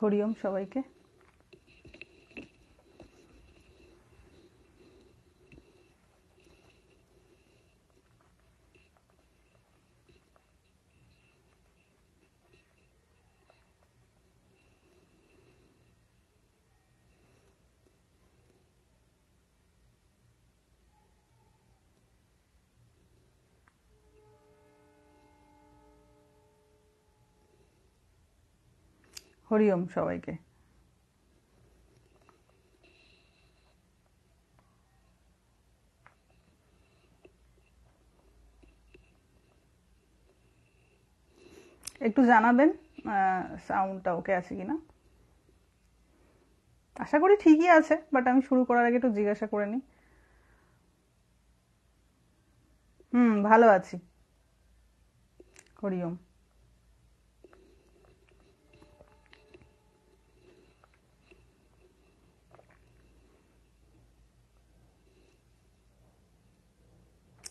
হরি ওম সবাইকে। হরি ওম সবাইকে। একটু জানাবেন সাউন্ডটা ওকে আছে কিনা। আশা করি ঠিকই আছে, বাট আমি শুরু করার আগে একটু জিজ্ঞাসা করে নিই। ভালো আছি। হরি ওম।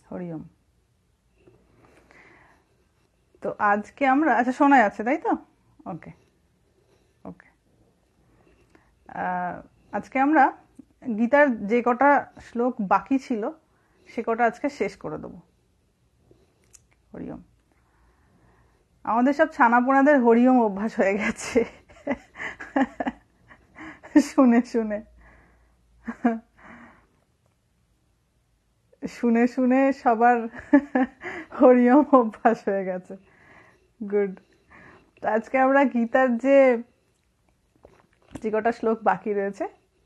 হরি ওম। তো আজকে আমরা, আচ্ছা শোনা যাচ্ছে তাই তো? ওকে ওকে। আজকে আমরা গীতার যে কটা শ্লোক বাকি ছিল সে কটা আজকে শেষ করে দেবো। হরি ওম। আমাদের সব ছানাপোনাদের হরি ওম অভ্যাস হয়ে গেছে শুনে শুনে শুনে শুনে সবার হরি ওম অভ্যাস হয়ে গেছে। গুড। তো আজকে আমরা গীতার যে কটা শ্লোক বাকি রয়েছে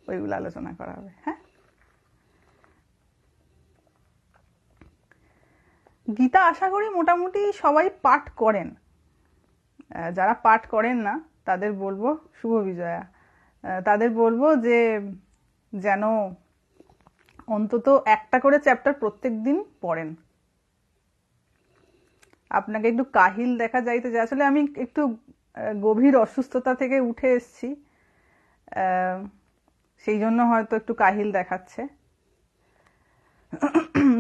ওইগুলো আলোচনা করা হবে। হ্যাঁ, গীতা আশা করি মোটামুটি সবাই পাঠ করেন। যারা পাঠ করেন না তাদের বলবো শুভ বিজয়া। তাদের বলবো যে যেন অন্তত একটা করে চ্যাপ্টার প্রত্যেক দিন পড়েন। আপনাকে একটু কাহিল দেখা যাইতে যে আসলে আমি একটু গভীর অসুস্থতা থেকে উঠে এসেছি, সেই জন্য হয়তো একটু কাহিল দেখাচ্ছে।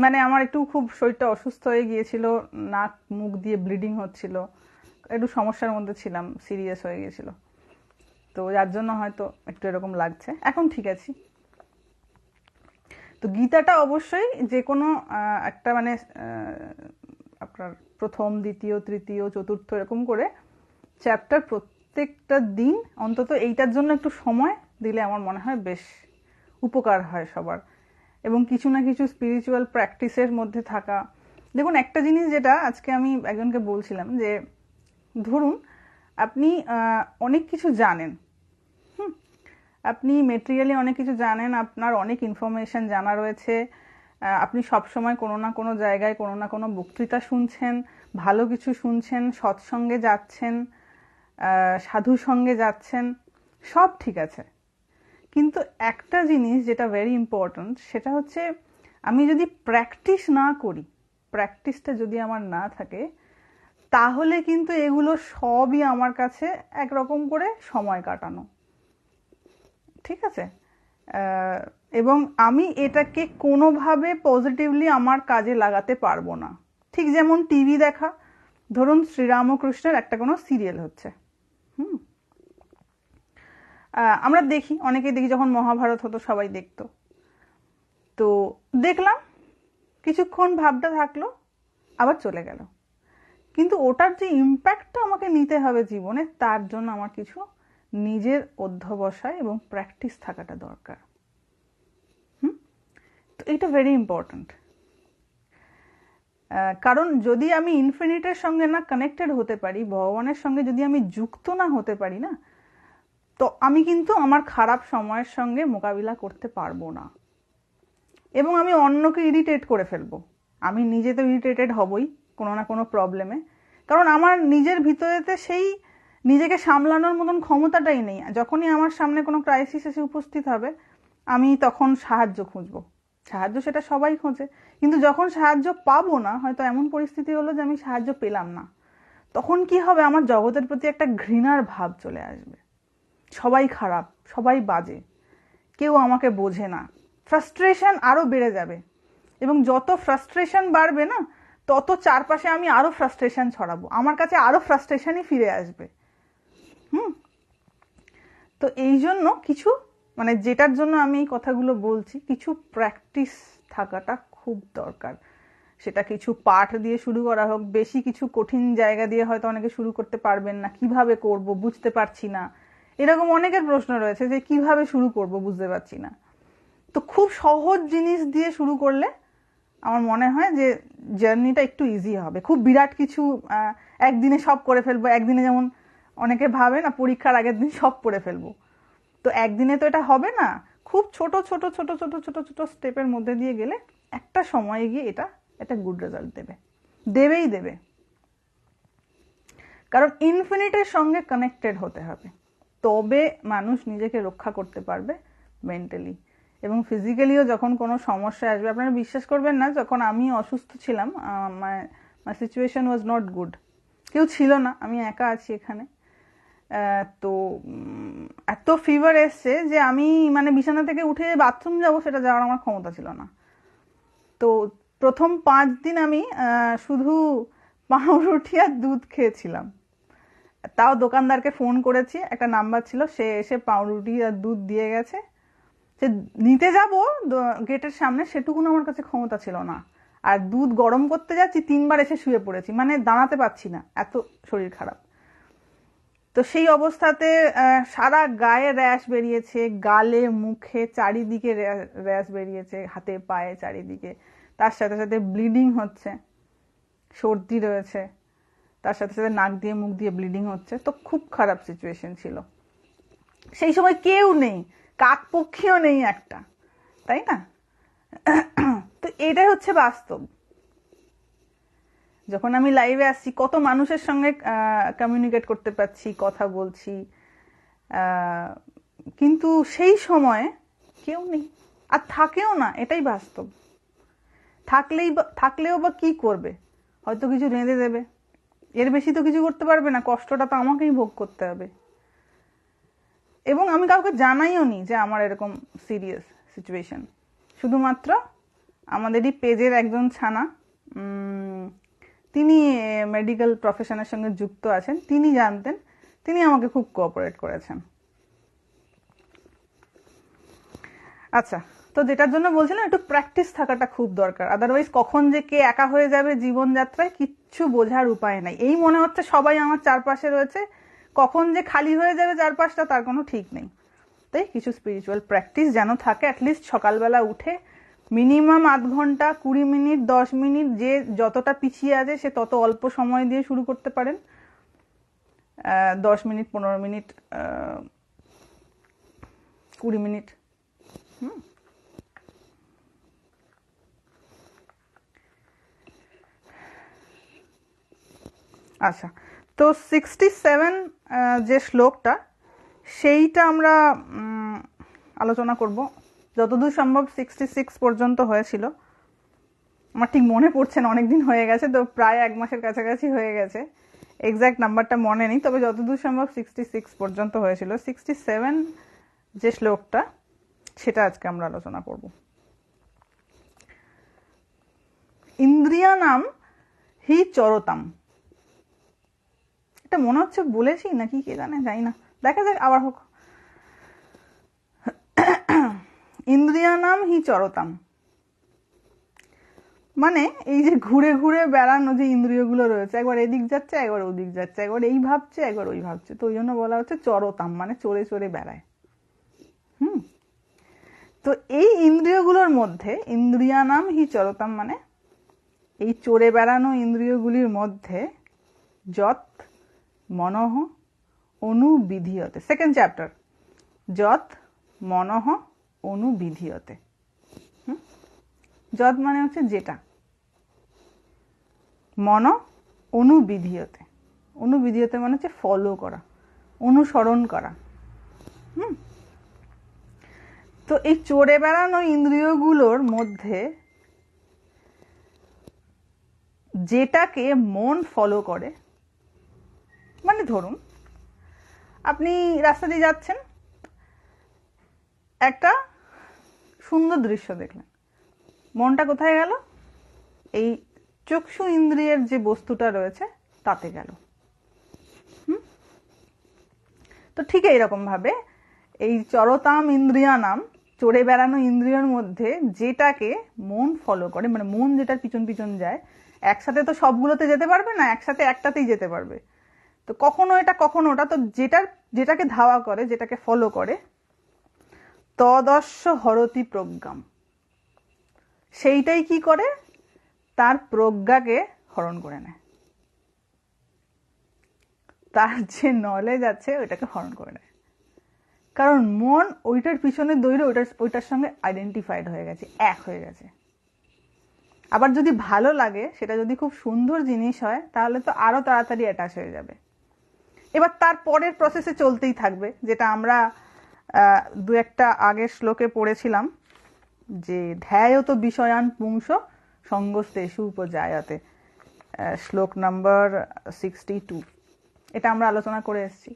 মানে আমার একটু খুব শরীরটা অসুস্থ হয়ে গিয়েছিল, নাক মুখ দিয়ে ব্লিডিং হচ্ছিল, একটু সমস্যার মধ্যে ছিলাম, সিরিয়াস হয়ে গিয়েছিল, তো যার জন্য হয়তো একটু এরকম লাগছে। এখন ঠিক আছি। তো গীতাটা অবশ্যই যে কোনো একটা মানে আপনার প্রথম, দ্বিতীয়, তৃতীয়, চতুর্থ এরকম করে চ্যাপ্টার প্রত্যেকটা দিন অন্তত এইটার জন্য একটু সময় দিলে আমার মনে হয় বেশ উপকার হয় সবার। এবং কিছু না কিছু স্পিরিচুয়াল প্র্যাকটিসের মধ্যে থাকা। দেখুন একটা জিনিস যেটা আজকে আমি একজনকে বলছিলাম যে ধরুন আপনি অনেক কিছু জানেন, আপনি মেটেরিয়ালি অনেক কিছু জানেন, আপনার অনেক ইনফরমেশন জানা রয়েছে, আপনি সবসময় কোনো না কোনো জায়গায় কোনো না কোনো বক্তৃতা শুনছেন, ভালো কিছু শুনছেন, সৎসঙ্গে যাচ্ছেন, সাধু সঙ্গে যাচ্ছেন, সব ঠিক আছে। কিন্তু একটা জিনিস যেটা ভেরি ইম্পর্ট্যান্ট সেটা হচ্ছে আমি যদি প্র্যাকটিস না করি, প্র্যাকটিসটা যদি আমার না থাকে, তাহলে কিন্তু এগুলো সবই আমার কাছে একরকম করে সময় কাটানো। ঠিক আছে? এবং আমি এটাকে কোনোভাবে পজিটিভলি আমার কাজে লাগাতে পারবো না। ঠিক যেমন টিভি দেখা, ধরুন শ্রীরামকৃষ্ণের একটা কোনো সিরিয়াল হচ্ছে, আমরা দেখি, অনেকেই দেখি, যখন মহাভারত হতো সবাই দেখতো, তো দেখলাম কিছুক্ষণ ভাবটা থাকলো আবার চলে গেল। কিন্তু ওটার যে ইম্প্যাক্টটা আমাকে নিতে হবে জীবনে, তার জন্য আমার কিছু নিজের অধ্যবসায় এবং প্র্যাকটিস থাকাটা দরকার। তো এটা ভেরি ইম্পর্ট্যান্ট। কারণ যদি আমি ইনফিনিটের সঙ্গে না কানেক্টেড হতে পারি, ভগবানের সঙ্গে যদি আমি যুক্ত না হতে পারি না, তো আমি কিন্তু আমার খারাপ সময়ের সঙ্গে মোকাবিলা করতে পারবো না, এবং আমি অন্যকে ইরিটেট করে ফেলবো। আমি নিজে তো ইরিটেটেড হবই কোনো না কোনো প্রবলেমে, কারণ আমার নিজের ভিতরেতে সেই নিজেকে সামলানোর মতন ক্ষমতাটাই নেই। যখনই আমার সামনে কোনো ক্রাইসিস এসে উপস্থিত হবে, আমি তখন সাহায্য খুঁজবো। সাহায্য সেটা সবাই খোঁজে, কিন্তু যখন সাহায্য পাবো না, হয়তো এমন পরিস্থিতি হলো যে আমি সাহায্য পেলাম না, তখন কি হবে, আমার জগতের প্রতি একটা ঘৃণার ভাব চলে আসবে। সবাই খারাপ, সবাই বাজে, কেউ আমাকে বোঝে না, ফ্রাস্ট্রেশন আরো বেড়ে যাবে, এবং যত ফ্রাস্ট্রেশন বাড়বে না, তত চারপাশে আমি আরো ফ্রাস্ট্রেশন ছড়াবো, আমার কাছে আরো ফ্রাস্ট্রেশনই ফিরে আসবে। তো এই জন্য কিছু মানে যেটার জন্য আমি এই কথাগুলো বলছি, কিছু প্র্যাকটিস থাকাটা খুব দরকার। সেটা কিছু পাঠ দিয়ে শুরু করা হোক, বেশি কিছু কঠিন জায়গা দিয়ে হয়তো অনেকে শুরু করতে পারবেন না, কিভাবে করব বুঝতে পারছি না, এরকম অনেকের প্রশ্ন রয়েছে যে কিভাবে শুরু করব বুঝতে পারছি না। তো খুব সহজ জিনিস দিয়ে শুরু করলে আমার মনে হয় যে জার্নিটা একটু ইজি হবে। খুব বিরাট কিছু একদিনে সব করে ফেলবো, একদিনে যেমন অনেকে ভাবে না পরীক্ষার আগের দিন সব করে ফেলবো, তো একদিনে তো এটা হবে না। খুব ছোট ছোট ছোট ছোট ছোট ছোট স্টেপের মধ্যে দিয়ে গেলে একটা সময়ে গিয়ে এটা একটা গুড রেজাল্ট দেবেই দেবে। কারণ ইনফিনিটের সঙ্গে কানেক্টেড হতে হবে, তবে মানুষ নিজেকে রক্ষা করতে পারবে মেন্টালি এবং ফিজিক্যালিও। যখন কোনো সমস্যা আসবে, আপনারা বিশ্বাস করবেন না, যখন আমি অসুস্থ ছিলাম, মাই সিচুয়েশন ওয়াজ নট গুড, কেউ ছিল না, আমি একা আছি এখানে। তো এত ফিভার এসছে যে আমি মানে বিছানা থেকে উঠে বাথরুম যাবো সেটা যাওয়ার আমার ক্ষমতা ছিল না। তো প্রথম 5 দিন আমি শুধু পাউরুটি আর দুধ খেয়েছিলাম। তাও দোকানদারকে ফোন করেছি, একটা নাম্বার ছিল, সে এসে পাউরুটি আর দুধ দিয়ে গেছে। যে নিতে যাব গেটের সামনে, সেটুকুন আমার কাছে ক্ষমতা ছিল না। আর দুধ গরম করতে যাচ্ছি, 3বার এসে শুয়ে পড়েছি, মানে দাঁড়াতে পারছি না, এত শরীর খারাপ। তো সেই অবস্থাতে সারা গায়ে র্যাশ বেরিয়েছে, গালে মুখে চারিদিকে র্যাশ বেরিয়েছে, হাতে পায়ে চারিদিকে। তার সাথে সাথে ব্লিডিং হচ্ছে, সর্দি রয়েছে, তার সাথে সাথে নাক দিয়ে মুখ দিয়ে ব্লিডিং হচ্ছে। তো খুব খারাপ সিচুয়েশন ছিল। সেই সময় কেউ নেই, কাকপক্ষীও নেই একটা, তাই না? তো এটাই হচ্ছে বাস্তব। যখন আমি লাইভে আসছি, কত মানুষের সঙ্গে কমিউনিকেট করতে পারছি, কথা বলছি, কিন্তু সেই সময়ে কেউ নেই, আর থাকেও না, এটাই বাস্তব। থাকলেও বা কি করবে? হয়তো কিছু রেঁধে দেবে, এর বেশি তো কিছু করতে পারবে না, কষ্টটা তো আমাকেই ভোগ করতে হবে। এবং আমি কাউকে জানাইও নি যে আমার এরকম সিরিয়াস সিচুয়েশন। শুধুমাত্র আমাদেরই পেজের একজন ছানা, তিনি মেডিকেল প্রফেশনের সঙ্গে যুক্ত আছেন, তিনি জানতেন, তিনি আমাকে খুব কোঅপারেট করেছেন। আচ্ছা, তো যেটার জন্য বলছিলাম, একটু প্র্যাকটিস থাকাটা খুব দরকার। আদারওয়াইজ কখন যে কে একা হয়ে যাবে জীবনযাত্রায় কিচ্ছু বোঝার উপায় নাই। এই মনে হচ্ছে সবাই আমার চারপাশে রয়েছে, কখন যে খালি হয়ে যাবে চারপাশটা তার কোনো ঠিক নেই। তাই কিছু স্পিরিচুয়াল প্র্যাকটিস যেন থাকে, অ্যাটলিস্ট সকালবেলা উঠে মিনিমাম 8 ঘন্টা, 20 মিনিট, 10 মিনিট, যে যতটা পিছিয়ে আছে সে তত অল্প সময় দিয়ে শুরু করতে পারেন। 10 মিনিট, 15 মিনিট, 20 মিনিট। আচ্ছা, তো 67 যে শ্লোকটা, সেইটা আমরা আলোচনা করব। যতদূর সম্ভব 66 পর্যন্ত হয়েছিল, আমার ঠিক মনে পড়ছে না, অনেকদিন হয়ে গেছে, তো প্রায় 1 মাসের কাছাকাছি হয়ে গেছে, এক্স্যাক্ট নাম্বারটা মনে নেই, তবে যতদূর সম্ভব 66 পর্যন্ত হয়েছিল। 67 যে শ্লোকটা, সেটা আজকে আমরা আলোচনা করব। ইন্দ্রিয়ানাম হি চরতাম, এটা মনে হচ্ছে বলেছি নাকি কে জানে, জানি না, দেখা যাক, আবার হোক। ইন্দ্রিয়ানাম হি চরতাম মানে এই যে ঘুরে ঘুরে বেড়ানো যে ইন্দ্রিয়গুলো রয়েছে, একবার এদিক যাচ্ছে, একবার ওদিক যাচ্ছে, একবার এই ভাবছে, একবার ওই ভাবছে, তো ওই জন্য বলা হচ্ছে চরতাম, মানে চড়ে চড়ে বেড়ায়। তো এই ইন্দ্রিয়গুলোর মধ্যে, ইন্দ্রিয়ানাম হি চরতাম মানে এই চড়ে বেড়ানো ইন্দ্রিয়গুলির মধ্যে যত মনঃ অনুবিধীয়তে, সেকেন্ড চ্যাপ্টার, যত মনঃ অনুবিধীয়তে। যত মানে হচ্ছে যেটা, মন অনুবিধীয়তে, অনুবিধীয়তে মানে হচ্ছে ফলো করা, অনুসরণ করা। তো এই চড়ে বেড়ানো ইন্দ্রিয়গুলোর মধ্যে যেটাকে মন ফলো করে, মানে ধরুন আপনি রাস্তা দিয়ে যাচ্ছেন, একটা সুন্দর দৃশ্য দেখলেন, মনটা কোথায় গেল? এই চক্ষু ইন্দ্রিয়ের যে বস্তুটা রয়েছে তাতে গেল। তো ঠিক এইরকম ভাবে এই চরতাম ইন্দ্রিয়ানাম, চড়ে বেড়ানো ইন্দ্রিয়ের মধ্যে যেটাকে মন ফলো করে, মানে মন যেটার পিছন পিছন যায়, একসাথে তো সবগুলোতে যেতে পারবে না, একসাথে একটাতেই যেতে পারবে। তো কখনো এটা কখনো ওটা, তো যেটাকে ধাওয়া করে, যেটাকে ফলো করে, তদস্য হরতি প্রজ্ঞাম, সেইটাই কি করে, তার প্রজ্ঞাকে হরণ করে নেয়। তার যে নলেজ আছে ওইটাকে হরণ করে নেয়, কারণ মন ওইটার পিছনে দৌড়ে ওইটার সঙ্গে আইডেন্টিফাইড হয়ে গেছে, এক হয়ে গেছে। আবার যদি ভালো লাগে, সেটা যদি খুব সুন্দর জিনিস হয়, তাহলে তো আরো তাড়াতাড়ি অ্যাটাচ হয়ে যাবে। এবার তার পরের প্রসেসে চলতেই থাকবে, যেটা আমরা দু একটা আগের শ্লোকে পড়েছিলাম, যে ধ্যায়ত বিষয়ান পুংস সঙ্গস্তেষু উপজায়তে, শ্লোক নাম্বার 62। এটা আমরা আলোচনা করে এসেছি।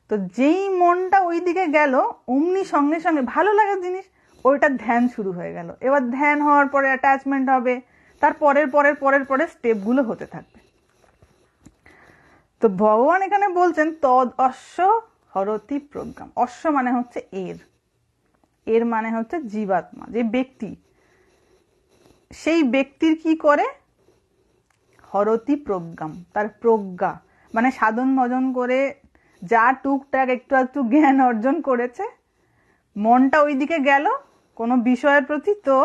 তো যেই মনটা ওই দিকে গেল, অমনি সঙ্গে সঙ্গে ভালো লাগার জিনিস, ওইটার ধ্যান শুরু হয়ে গেল। এবার ধ্যান হওয়ার পরে অ্যাটাচমেন্ট হবে, তার পরের পরের পরের পরের স্টেপগুলো হতে থাকবে। তো ভগবান এখানে বলছেন তদ অশ্ব হরতি প্রজ্ঞাম। অশ্ব মানে হচ্ছে এর মানে হচ্ছে জীবাত্মা, যে ব্যক্তি, সেই ব্যক্তির কি করে, হরতি প্রজ্ঞাম, তার প্রজ্ঞা, মানে সাধন ভজন করে যা টুকটাক একটু একটু জ্ঞান অর্জন করেছে, মনটা ওইদিকে গেল কোনো বিষয়ের প্রতি, তো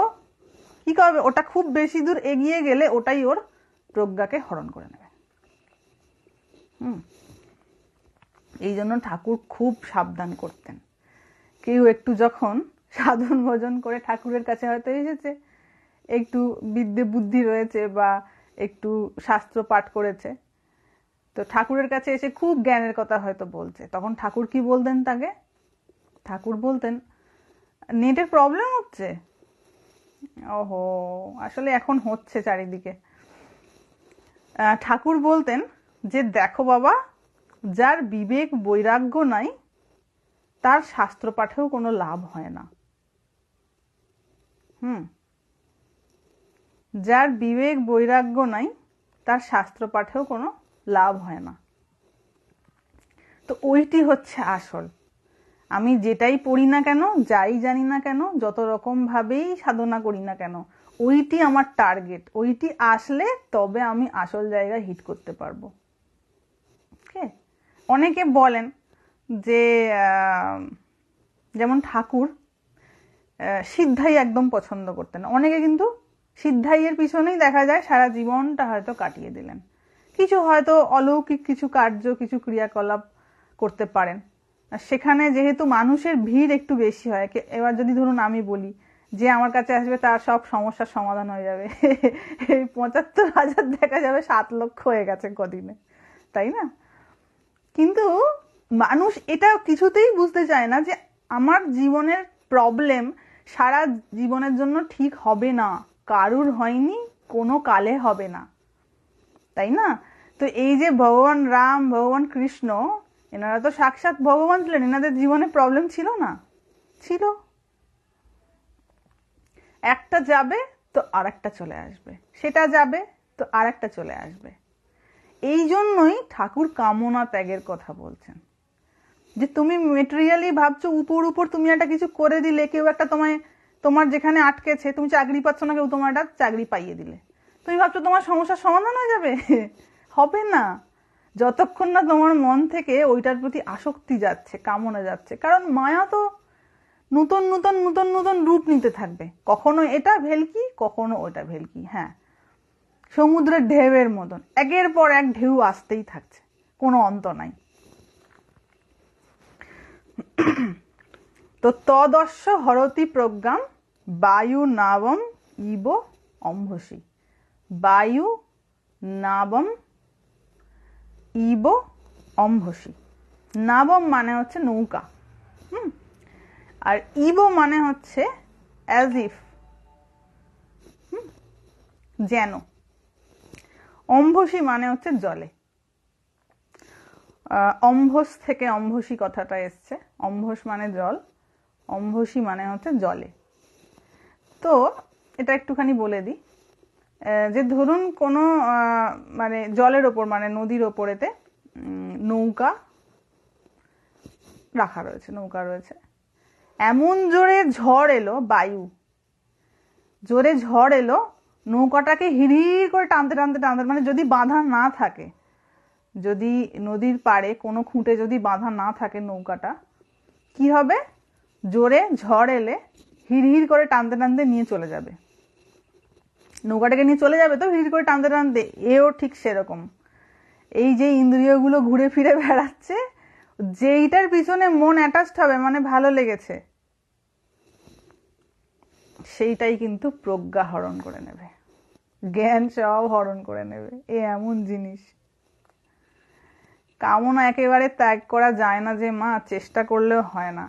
কি করবে, ওটা খুব বেশি দূর এগিয়ে গেলে ওটাই ওর প্রজ্ঞাকে হরণ করে নেবে। এই জন্য ঠাকুর খুব সাবধান করতেন। কেউ একটু যখন সাধন ভজন করে ঠাকুরের কাছে হয়তো এসেছে, একটু বিদ্যে বুদ্ধি রয়েছে বা একটু শাস্ত্র পাঠ করেছে, তো ঠাকুরের কাছে এসে খুব জ্ঞানের কথা হয়তো বলছে, তখন ঠাকুর কি বলতেন তাকে? ঠাকুর বলতেন, নেটের প্রবলেম হচ্ছে, ওহো আসলে এখন হচ্ছে চারিদিকে। ঠাকুর বলতেন যে দেখো বাবা, যার বিবেক বৈরাগ্য নাই, তার শাস্ত্র পাঠেও কোনো লাভ হয় না। যার বিবেক বৈরাগ্য নাই, তার শাস্ত্র পাঠেও কোনো লাভ হয় না। তো ওইটি হচ্ছে আসল। আমি যেটাই পড়ি না কেন, যাই জানি না কেন, যত রকম ভাবেই সাধনা করি না কেন, ওইটি আমার টার্গেট। ওইটি আসলে তবে আমি আসল জায়গায় হিট করতে পারবো। ওকে, অনেকে বলেন যে যেমন ঠাকুর সিদ্ধাই একদম পছন্দ করতেন। অনেকে কিন্তু সিদ্ধাইয়ের পিছনেই দেখা যায় সারা জীবনটা হয়তো কাটিয়ে দিলেন। কিছু হয়তো অলৌকিক কিছু কার্য, কিছু ক্রিয়াকলাপ করতে পারেন, সেখানে যেহেতু মানুষের ভিড় একটু বেশি হয়। এবার যদি ধরুন আমি বলি যে আমার কাছে আসবে, তার সব সমস্যার সমাধান হয়ে যাবে, এই ৭৫,০০০ দেখা যাবে ৭ লক্ষ হয়ে গেছে কদিনে, তাই না? কিন্তু মানুষ এটা কিছুতেই বুঝতে চায় না যে আমার জীবনের প্রবলেম সারা জীবনের জন্য ঠিক হবে না, কারুর হয়নি, কোনো কালে হবে না, তাই না? তো এই যে ভগবান রাম, ভগবান কৃষ্ণ, এনারা তো সাক্ষাৎ ভগবান ছিলেন, এনাদের জীবনে প্রবলেম ছিল না? ছিল। একটা যাবে তো আরেকটা চলে আসবে, সেটা যাবে তো আরেকটা চলে আসবে। এই জন্যই ঠাকুর কামনা ত্যাগের কথা বলছেন, যে তুমি মেটেরিয়ালি ভাবছো উপর উপর তুমি একটা কিছু করে দিলে, কেউ একটা তোমার যেখানে আটকেছে, তুমি চাকরি পাচ্ছ না, কেউ তোমার একটা চাকরি পাইয়ে দিলে, তুমি ভাবছো তোমার সমস্যার সমাধান হয়ে যাবে? হবে না, যতক্ষণ না তোমার মন থেকে ওইটার প্রতি আসক্তি যাচ্ছে, কামনা যাচ্ছে। কারণ মায়া তো নতুন নতুন নতুন নতুন রূপ নিতে থাকবে, কখনো এটা ভেলকি, কখনো ওটা ভেলকি। হ্যাঁ, সমুদ্রের ঢেউয়ের মতন একের পর এক ঢেউ আসতেই থাকছে, কোনো অন্ত নাই। তো তদস্য হরতি প্রজ্ঞাম বায়ু নাবম ইব অম্ভসী। বায়ু নাবম ইব অম্ভসী। নাবম মানে হচ্ছে নৌকা, আর ইব মানে হচ্ছে অ্যাজ ইফ, যেন। অম্ভসী মানে হচ্ছে জলে। অম্ভস থেকে অম্ভসী কথাটা এসছে। অম্ভস মানে জল, অম্ভসী মানে হচ্ছে জলে। তো এটা একটুখানি বলে দিই, যে ধরুন কোনো মানে জলের ওপর, মানে নদীর ওপরেতে নৌকা রাখা রয়েছে, নৌকা রয়েছে। এমন জোরে ঝড় এলো, বায়ু জোরে ঝড় এলো, নৌকাটাকে হিড়হিড় করে টানতে টানতে টানতে, মানে যদি বাঁধা না থাকে, যদি নদীর পাড়ে কোনো খুঁটে যদি বাঁধা না থাকে নৌকাটা, কি হবে? জোরে ঝড় এলে হিড়হিড় করে টানতে টানতে নিয়ে চলে যাবে, নৌকাটাকে নিয়ে চলে যাবে তো হিড়হিড় করে টানতে টানতে। এও ঠিক সেরকম, এই যে ইন্দ্রিয়গুলো ঘুরে ফিরে বেড়াচ্ছে, যেইটার পিছনে মন অ্যাটাচড হবে, মানে ভালো লেগেছে, সেইটাই কিন্তু প্রজ্ঞা হরণ করে নেবে, জ্ঞান সব হরণ করে নেবে। এ এমন জিনিস, কামনা একেবারে ত্যাগ করা যায় না যে মা, চেষ্টা করলেও হয় না।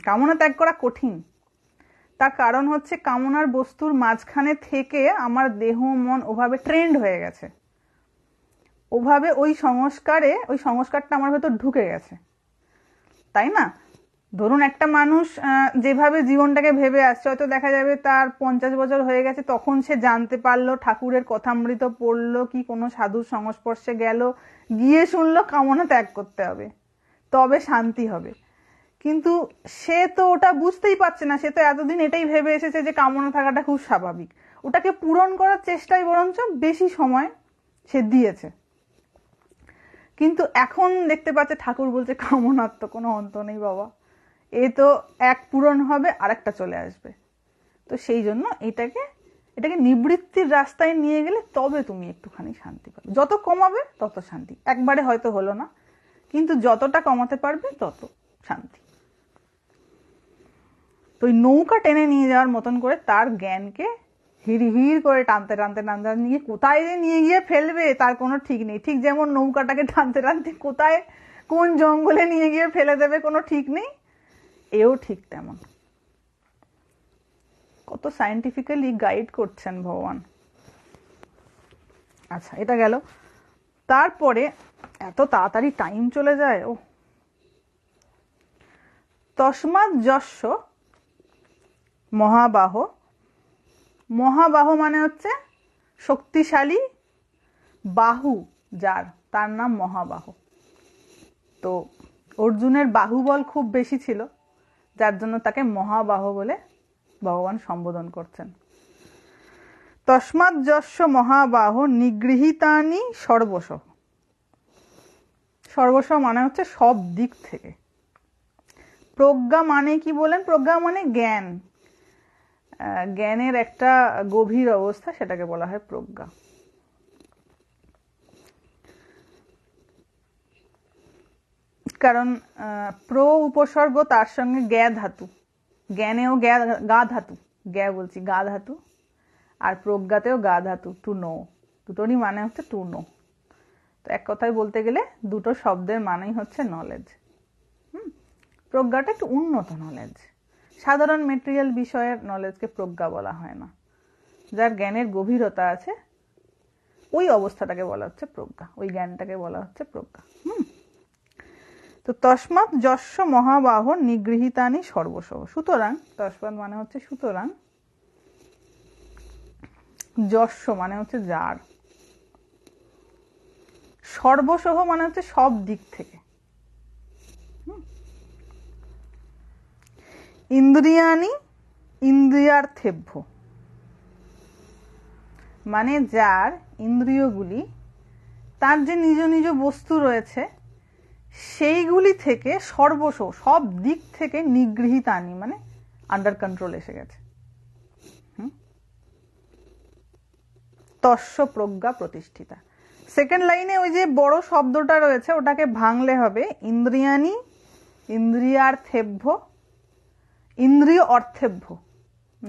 কামনা ত্যাগ করা কঠিন। তার কারণ হচ্ছে কামনার বস্তুর মাঝখানে থেকে আমার দেহ মন ওভাবে ট্রেন্ড হয়ে গেছে, ওভাবে ওই সংস্কারটা আমার ভেতর ঢুকে গেছে, তাই না? ধরুন একটা মানুষ যেভাবে জীবনটাকে ভেবে আসছে, হয়তো দেখা যাবে তার 50 বছর হয়ে গেছে, তখন সে জানতে পারলো, ঠাকুরের কথামৃত পড়লো, কি কোনো সাধুর সংস্পর্শে গেল, গিয়ে শুনলো কামনা ত্যাগ করতে হবে, তবে শান্তি হবে। কিন্তু সে তো ওটা বুঝতেই পারছে না, সে তো এতদিন এটাই ভেবে এসেছে যে কামনা থাকাটা খুব স্বাভাবিক, ওটাকে পূরণ করার চেষ্টায় বরঞ্চ বেশি সময় সে দিয়েছে। কিন্তু এখন দেখতে পাচ্ছে ঠাকুর বলছে কামনার তো কোনো অন্ত নেই বাবা, এ তো এক পূরণ হবে আর একটা চলে আসবে। তো সেই জন্য এটাকে নিবৃত্তির রাস্তায় নিয়ে গেলে তবে তুমি একটুখানি শান্তি পাবে। যত কমাবে তত শান্তি, একবারে হয়তো হলো না, কিন্তু যতটা কমাতে পারবে তত শান্তি। তো ওই নৌকা টেনে নিয়ে যাওয়ার মতন করে তার জ্ঞানকে হিড়হিড় করে টানতে টানতে টানতে নিয়ে কোথায় যে নিয়ে গিয়ে ফেলবে তার কোনো ঠিক নেই। ঠিক যেমন নৌকাটাকে টানতে টানতে কোথায় কোন জঙ্গলে নিয়ে গিয়ে ফেলে দেবে কোনো ঠিক নেই, এও ঠিক তেমন। কত সায়েন্টিফিক্যালি গাইড করছেন ভগবান। আচ্ছা, এটা গেল। তারপরে এত তাড়াতাড়ি টাইম চলে যায়। ও তস্মাৎ যস্য মহাবাহ, মহাবাহ মানে হচ্ছে শক্তিশালী, বাহু যার, তার নাম মহাবাহ। তো অর্জুনের বাহুবল খুব বেশি ছিল, যার জন্য তাকে মহাবাহ বলে ভগবান সম্বোধন করছেন। তস্মাৎ যস্য মহাবাহ নিগৃহীতানি সর্বশ, সর্বশ মানে হচ্ছে সব দিক থেকে। প্রজ্ঞা মানে কি বলেন? প্রজ্ঞা মানে জ্ঞান, জ্ঞানের একটা গভীর অবস্থা, সেটাকে বলা হয় প্রজ্ঞা। কারণ প্র উপসর্গ, তার সঙ্গে জ্ঞা ধাতু, জ্ঞানেও গা ধাতু, জ্ঞা বলছি গা ধাতু, আর প্রজ্ঞাতেও গা ধাতু, টু নো, দুটোরই মানে হচ্ছে টু নো। তো এক কথায় বলতে গেলে দুটো শব্দের মানেই হচ্ছে নলেজ। প্রজ্ঞাটা একটু উন্নত নলেজ, সাধারণ মেটেরিয়াল বিষয়ের নলেজকে প্রজ্ঞা বলা হয় না। যার জ্ঞানের গভীরতা আছে ওই অবস্থাটাকে বলা হচ্ছে প্রজ্ঞা, ওই জ্ঞানটাকে বলা হচ্ছে প্রজ্ঞা। তো তস্মাৎ যস্য মহাবাহ নিগৃহীতানি সর্বসহ, সুতরাং, তস্মাৎ মানে হচ্ছে সুতরাং, যস্য মানে হচ্ছে যার, সর্বসহ মানে হচ্ছে সব দিক থেকে, ইন্দ্রিয়ানি ইন্দ্রিয়ার্থেভ্য মানে যার ইন্দ্রিয়গুলি, তার যে নিজ নিজ বস্তু রয়েছে সেইগুলি থেকে সর্বস্ব, সব দিক থেকে নিগৃহীতানি মানে আন্ডার কন্ট্রোল এসে গেছে। তস্য প্রজ্ঞা প্রতিষ্ঠিতা। সেকেন্ড লাইনে ওই যে বড় শব্দটা রয়েছে ওটাকে ভাঙলে হবে ইন্দ্রিয়ানি ইন্দ্রিয়ার্থেভ্য, ইন্দ্রিয় অর্থেভ্য,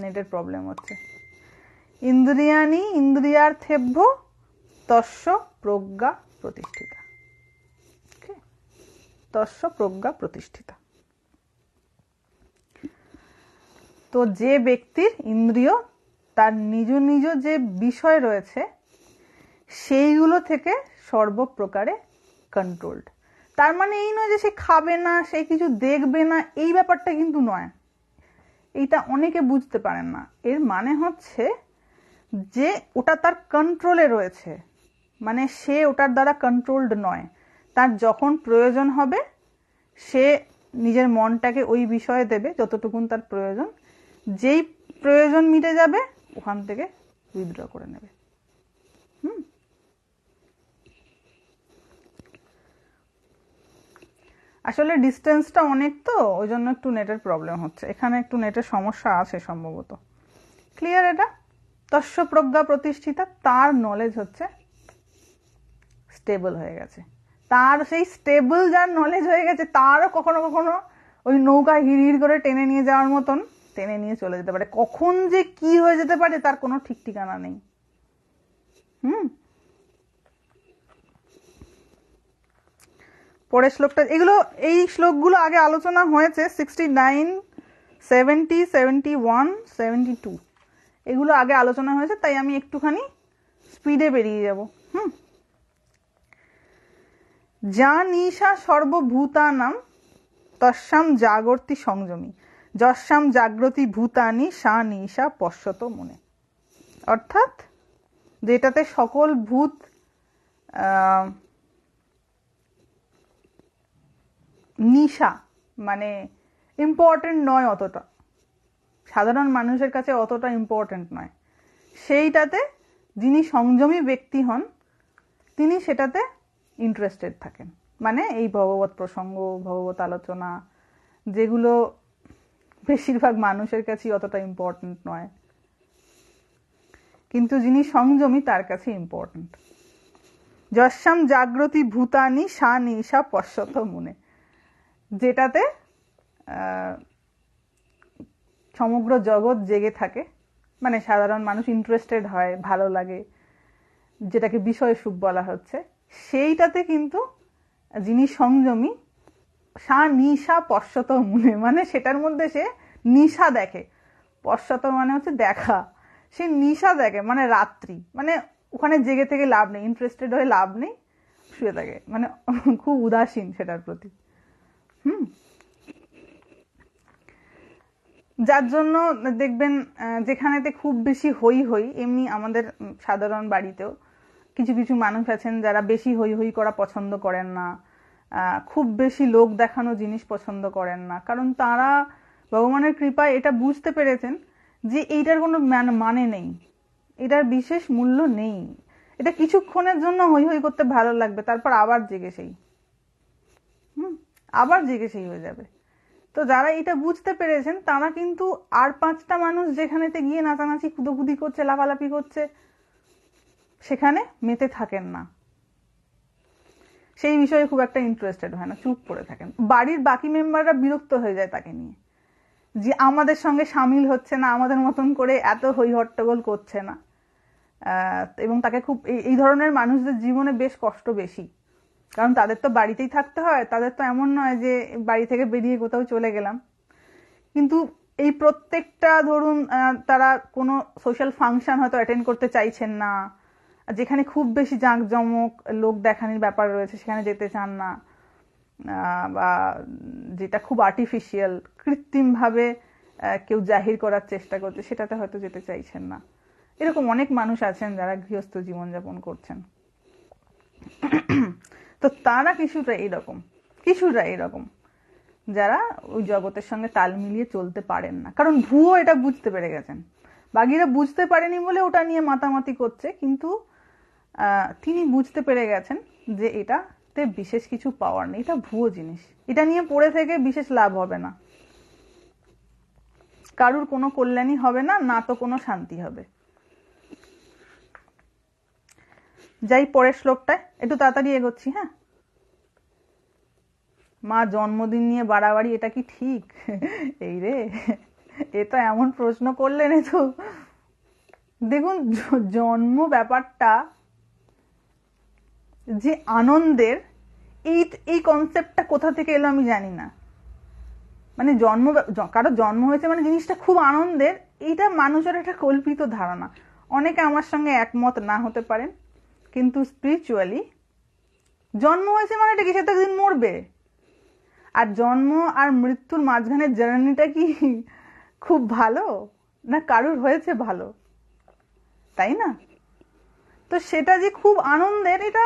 নেটের প্রবলেম হচ্ছে, ইন্দ্রিয়ানি ইন্দ্রিয়ার্থেভ্য তস্য প্রজ্ঞা প্রতিষ্ঠিতা। তস্য প্রজ্ঞা প্রতিষ্ঠিতা। তো যে ব্যক্তির ইন্দ্রিয় তার নিজ নিজ যে বিষয় রয়েছে সেইগুলো থেকে সর্বপ্রকারে কন্ট্রোলড। তার মানে এই নয় যে সে খাবে না, সে কিছু দেখবে না, এই ব্যাপারটা কিন্তু নয়। এইটা অনেকে বুঝতে পারেন না। এর মানে হচ্ছে যে ওটা তার কন্ট্রোলে রয়েছে, মানে সে ওটার দ্বারা কন্ট্রোলড নয়। তার যখন প্রয়োজন হবে সে নিজের মনটাকে ওই বিষয়ে দেবে যতটুকুন তার প্রয়োজন, যেই প্রয়োজন মিটে যাবে ওখান থেকে উইথড্র করে নেবে। আসলে ডিস্টেন্সটা অনেক, তো ওই জন্য একটু নেটের প্রবলেম হচ্ছে, এখানে একটু নেটের সমস্যা আছে সম্ভবত। ক্লিয়ার? এটা তস্য প্রজ্ঞা প্রতিষ্ঠিতা, তার নলেজ হচ্ছে স্টেবল হয়ে গেছে। তার সেই স্টেবল যার নলেজ হয়ে গেছে, তারও কখনো কখনো ওই নৌকা হিড় করে টেনে নিয়ে যাওয়ার মতন টেনে নিয়ে চলে যেতে পারে। কখন যে কি হয়ে যেতে পারে তার কোনো ঠিক ঠিকানা নেই। পরের শ্লোকটা, এগুলো এই শ্লোকগুলো আগে আলোচনা হয়েছে 69, 70, 71, 72, এগুলো আগে আলোচনা হয়েছে, তাই আমি একটুখানি স্পিডে বেরিয়ে যাব। যা নিশা সর্বভূতানাম তস্যাম জাগর্তি সংযমী যস্যাম জাগ্রতি ভূতানি সা নিশা পশ্যত মনে। অর্থাৎ যেটাতে সকল ভূত নিশা মানে ইম্পর্টেন্ট নয়, অতটা সাধারণ মানুষের কাছে অতটা ইম্পর্টেন্ট নয়, সেইটাতে যিনি সংযমী ব্যক্তি হন তিনি সেটাতে ইন্টারেস্টেড থাকেন। মানে এই ভগবত প্রসঙ্গ, ভগবত আলোচনা, যেগুলো বেশিরভাগ মানুষের কাছেই অতটা ইম্পর্টেন্ট নয়, কিন্তু যিনি সংযমী তার কাছে ইম্পর্টেন্ট। যস্যাম জাগ্রতি ভূতানি সা নিশা পশ্যত মনে, যেটাতে সমগ্র জগৎ জেগে থাকে, মানে সাধারণ মানুষ ইন্টারেস্টেড হয়, ভালো লাগে, যেটাকে বিষয় সুখ বলা হচ্ছে, সেইটাতে কিন্তু যিনি সংযমী সা নিশা পশ্যত মনে, মানে সেটার মধ্যে সে নিশা দেখে। পশ্যত মানে হচ্ছে দেখা, সে নিশা দেখে মানে রাত্রি, মানে ওখানে জেগে থেকে লাভ নেই, ইন্টারেস্টেড হয়ে লাভ নেই, শুয়ে থাকে, মানে খুব উদাসীন সেটার প্রতি। যার জন্য দেখবেন যেখানেতে খুব বেশি হই হই, এমনি আমাদের সাধারণ বাড়িতেও কিছু কিছু মানুষ আছেন যারা বেশি হই হই করা পছন্দ করেন না, খুব বেশি লোক দেখানো জিনিস পছন্দ করেন না, কারণ তারা ভগবানের কৃপায় এটা বুঝতে পেরেছেন যে এইটার কোনো মানে নেই, এটার বিশেষ মূল্য নেই, এটা কিছুক্ষণের জন্য হই হই করতে ভালো লাগবে, তারপর আবার জেগে সেই আবার জেগে সেই হয়ে যাবে। তো যারা এটা বুঝতে পেরেছেন তারা কিন্তু আর 5টা মানুষ যেখানেতে গিয়ে নাচানাচি কুদোকুদি করছে, লাফালাফি করছে, সেখানে মেতে থাকেন না, সেই বিষয়ে খুব একটা ইন্টারেস্টেড হয় না, চুপ করে থাকেন। বাড়ির বাকি মেম্বাররা বিরক্ত হয়ে যায় তাকে নিয়ে, যে আমাদের সঙ্গে সামিল হচ্ছে না, আমাদের মতন করে এত হই হট্টগোল করছে না, এবং তাকে খুব এই ধরনের মানুষদের জীবনে বেশ কষ্ট বেশি, কারণ তাদের তো বাড়িতেই থাকতে হয়, তাদের তো এমন নয় যে বাড়ি থেকে বেরিয়ে কোথাও চলে গেলাম। কিন্তু এই প্রত্যেকটা ধরুন তারা কোনো সোশ্যাল ফাংশন হয়তো অ্যাটেন্ড করতে চাইছেন না, যেখানে খুব বেশি জাঁকজমক লোক দেখানোর ব্যাপার রয়েছে সেখানে যেতে চান না, বা যেটা খুব আর্টিফিশিয়াল কৃত্রিমভাবে কেউ জাহির করার চেষ্টা করছে সেটাতে হয়তো যেতে চাইছেন না। এরকম অনেক মানুষ আছেন যারা গৃহস্থ জীবনযাপন করছেন। তো তারা কিছুটা এইরকম যারা ওই জগতের সঙ্গে তাল মিলিয়ে চলতে পারেন না, কারণ ভুয়ো এটা বুঝতে পেরে গেছেন, বাকিরা বুঝতে পারেনি বলে ওটা নিয়ে মাতামাতি করছে, কিন্তু তিনি বুঝতে পেরে গেছেন যে এটাতে বিশেষ কিছু পাওয়ার নেই, এটা ভুয়ো জিনিস, এটা নিয়ে পড়ে থেকে বিশেষ লাভ হবে না, কারুর কোনো কল্যাণই হবে না, না তো কোনো শান্তি হবে। যাই পরের শ্লোকটায়, একটু তাড়াতাড়ি এগোচ্ছি। হ্যাঁ, মা জন্মদিন নিয়ে বাড়াবাড়ি, এটা কি ঠিক? এই রে, এটা এমন প্রশ্ন করলেন, তো দেখুন জন্ম ব্যাপারটা যে আনন্দের, এই কনসেপ্টটা কোথা থেকে এলো আমি জানি না। মানে কারো জন্ম হয়েছে মানে জিনিসটা খুব আনন্দের, এইটা মানুষের একটা কল্পিত ধারণা। অনেকে আমার সঙ্গে একমত না হতে পারেন, কিন্তু স্পিরিচুয়ালি জন্ম হয়েছে মানে এটা কি সে তো একদিন মরবে, আর জন্ম আর মৃত্যুর মাঝখানের জার্নিটা কি খুব ভালো না কারুর হয়েছে ভালো, তাই না? তো সেটা যে খুব আনন্দের, এটা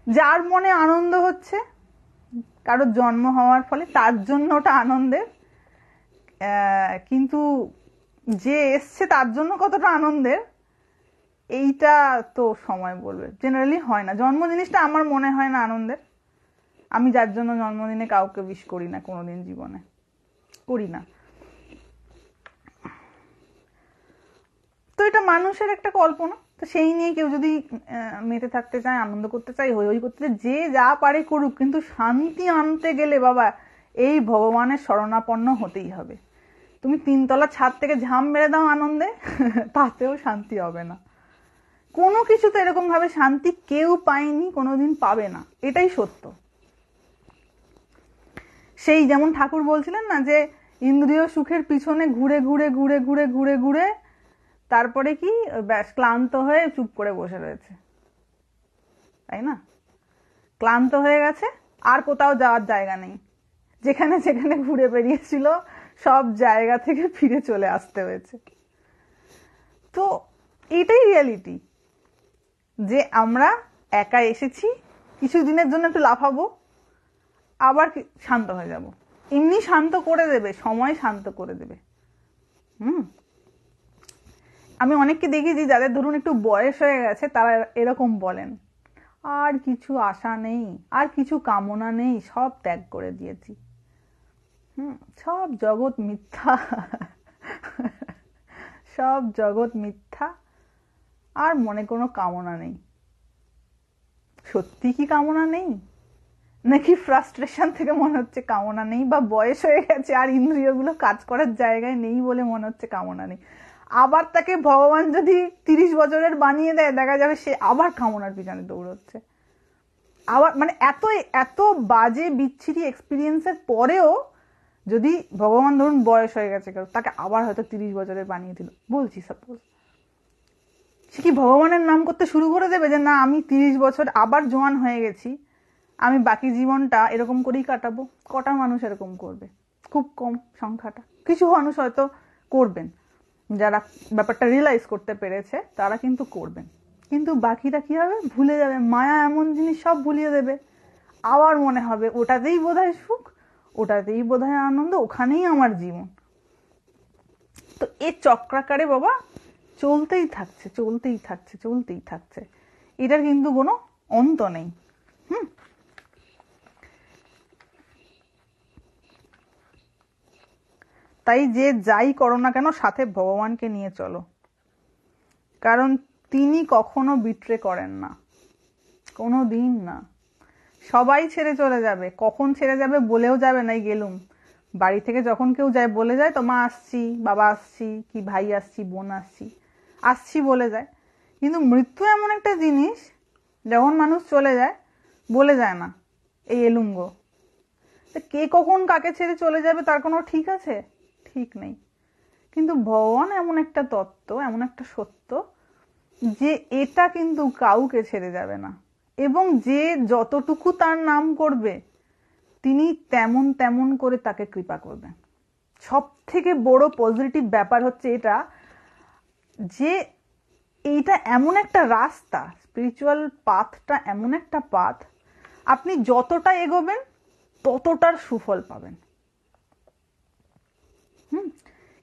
যার মনে আনন্দ হচ্ছে, কারোর জন্ম হওয়ার ফলে তার জন্য ওটা আনন্দের, কিন্তু যে এসছে তার জন্য কতটা আনন্দের এইটা তো সময় বলবে। জেনারেলি হয় না, জন্ম জিনিসটা আমার মনে হয় না আনন্দের। আমি যার জন্য জন্মদিনে কাউকে উইশ করি না, কোনোদিন জীবনে করি না। তো এটা মানুষের একটা কল্পনা, তো সেই নিয়ে কেউ যদি মেতে থাকতে চায়, আনন্দ করতে চায়, হই হই করতে চায়, যে যা পারে করুক, কিন্তু শান্তি আনতে গেলে বাবা এই ভগবানের শরণাপন্ন হতেই হবে। তুমি 3 তলা ছাদ থেকে ঝাঁপ মেরে দাও আনন্দে, তাতেও শান্তি হবে না। কোনো কিছুতে এরকম ভাবে শান্তি কেউ পায়নি, কোনোদিন পাবে না, এটাই সত্য। সেই যেমন ঠাকুর বলছিলেন না যে ইন্দ্রিয় সুখের পিছনে ঘুরে ঘুরে ঘুরে ঘুরে ঘুরে ঘুরে তারপরে কি ব্যাস ক্লান্ত হয়ে চুপ করে বসে রয়েছে, তাই না? ক্লান্ত হয়ে গেছে, আর কোথাও যাওয়ার জায়গা নেই, যেখানে যেখানে ঘুরে বেরিয়েছিল সব জায়গা থেকে ফিরে চলে আসতে হয়েছে। তো এটাই রিয়ালিটি, যে আমরা একা এসেছি, কিছু দিনের জন্য একটু লাফাবো, আবার শান্ত হয়ে যাব। এমনি শান্ত করে দেবে, সময় শান্ত করে দেবে। আমি অনেককে দেখেছি যাদের ধরুন একটু বয়স হয়ে গেছে, তারা এরকম বলেন, আর কিছু আশা নেই, আর কিছু কামনা নেই, সব ত্যাগ করে দিয়েছি। সব জগৎ মিথ্যা, সব জগৎ মিথ্যা, আর মনে কোনো কামনা নেই। সত্যি কি কামনা নেই, নাকি ফ্রাস্ট্রেশন থেকে মনে হচ্ছে কামনা নেই, বা বয়স হয়ে গেছে আর ইন্দ্রিয়গুলো কাজ করার জায়গায় নেই বলে মনে হচ্ছে কামনা নেই? আবার তাকে ভগবান যদি 30 বছরের বানিয়ে দেয়, দেখা যাবে সে আবার কামনার পিছনে দৌড়চ্ছে। আবার মানে এত এত বাজে বিচ্ছিরি এক্সপিরিয়েন্সের পরেও যদি ভগবান ধরুন বয়স হয়ে গেছে কারো, তাকে আবার হয়তো 30 বছরের বানিয়ে দিল, বলছি সাপোজ, সে কি ভগবানের নাম করতে শুরু করে দেবে যে না আমি 30 বছর আবার জোয়ান হয়ে গেছি, আমি বাকি জীবনটা এরকম করেই কাটাবো? কটা মানুষ এরকম করবে? খুব কম সংখ্যাটা। কিছু মানুষ হয়তো করবেন, যারা ব্যাপারটা রিয়েলাইজ করতে পেরেছে তারা কিন্তু করবেন, কিন্তু বাকিরা কি হবে? ভুলে যাবে। মায়া এমন জিনিস, সব ভুলিয়ে দেবে। আবার মনে হবে ওটাতেই বোধহয় সুখ, ওটাতেই বোধহয় আনন্দ, ওখানেই আমার জীবন। তো এই চক্রাকারে বাবা চলতেই থাকছে, চলতেই থাকছে, চলতেই থাকছে। এটার কিন্তু কোনো অন্ত নেই। তাই যে যাই করো না কেন, সাথে ভগবানকে নিয়ে চলো, কারণ তিনি কখনো বিট্রে করেন না, কোনো দিন না। সবাই ছেড়ে চলে যাবে, কখন ছেড়ে যাবে বলেও যাবে না। গেলুম বাড়ি থেকে যখন কেউ যায় বলে যায় তো মা আসছি, বাবা আসছি, কি ভাই আসছি, বোন আসছি, আসছি বলে যায়। কিন্তু মৃত্যু এমন একটা জিনিস, যখন মানুষ চলে যায় বলে যায় না এই এলুঙ্গো। কে কখন কাকে ছেড়ে চলে যাবে তার কোনো ঠিক আছে? ঠিক নেই। কিন্তু ভগবান এমন একটা তত্ত্ব, এমন একটা সত্য, যে এটা কিন্তু কাউকে ছেড়ে যাবে না, এবং যে যতটুকু তার নাম করবে তিনি তেমন তেমন করে তাকে কৃপা করবেন। সব থেকে বড় পজিটিভ ব্যাপার হচ্ছে এটা, যে এইটা এমন একটা রাস্তা, স্পিরিচুয়াল পাথটা এমন একটা পাথ, আপনি যতটা এগোবেন ততটার সুফল পাবেন।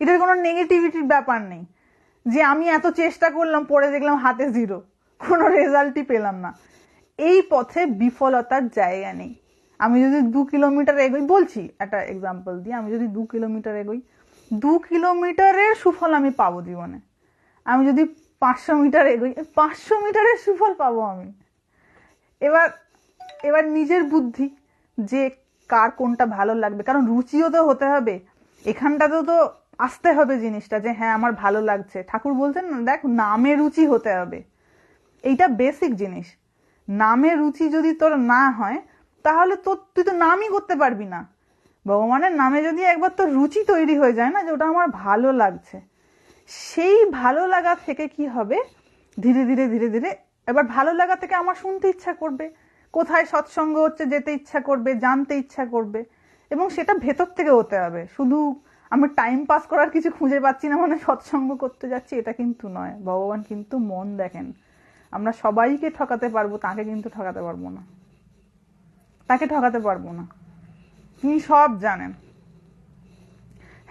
এটার কোনো নেগেটিভিটির ব্যাপার নেই, যে আমি এত চেষ্টা করলাম, পরে দেখলাম হাতে 0, কোনো রেজাল্টই পেলাম না। এই পথে বিফলতার জায়গা নেই। আমি যদি 2 কিলোমিটার এগোই, বলছি একটা এক্সাম্পল দিয়ে, আমি যদি 2 কিলোমিটার এগোই, 2 কিলোমিটারের সুফল আমি পাবো জীবনে। আমি যদি 500 মিটার এগোই, 500 মিটারের সুফল পাবো আমি। এবার এবার নিজের বুদ্ধি, যে কার কোনটা ভালো লাগবে, কারণ রুচিও তো হতে হবে এখানটাতেও, তো আসতে হবে জিনিসটা যে হ্যাঁ আমার ভালো লাগছে। ঠাকুর বলছেন না, দেখ নামে রুচি হতে হবে, এইটা বেসিক জিনিস। নামে রুচি যদি তোর না হয়, তাহলে তুই তো নামই করতে পারবি না। ভগবানের নামে যদি একবার তোর রুচি তৈরি হয়ে যায় না, যে ওটা আমার ভালো লাগছে, সেই ভালো লাগা থেকে কি হবে, ধীরে ধীরে ধীরে ধীরে এবার ভালো লাগা থেকে আমার শুনতে ইচ্ছা করবে, কোথায় সৎসঙ্গ হচ্ছে যেতে ইচ্ছা করবে, জানতে ইচ্ছা করবে। এবং সেটা ভেতর থেকে হতে হবে। শুধু আমি টাইম পাস করার কিছু খুঁজে পাচ্ছি না মানে সৎসঙ্গ করতে যাচ্ছি, এটা কিন্তু নয়। ভগবান কিন্তু মন দেখেন। আমরা সবাইকে ঠকাতে পারবো, তাকে কিন্তু ঠকাতে পারবো না। তাকে ঠকাতে পারবো না, তিনি সব জানেন।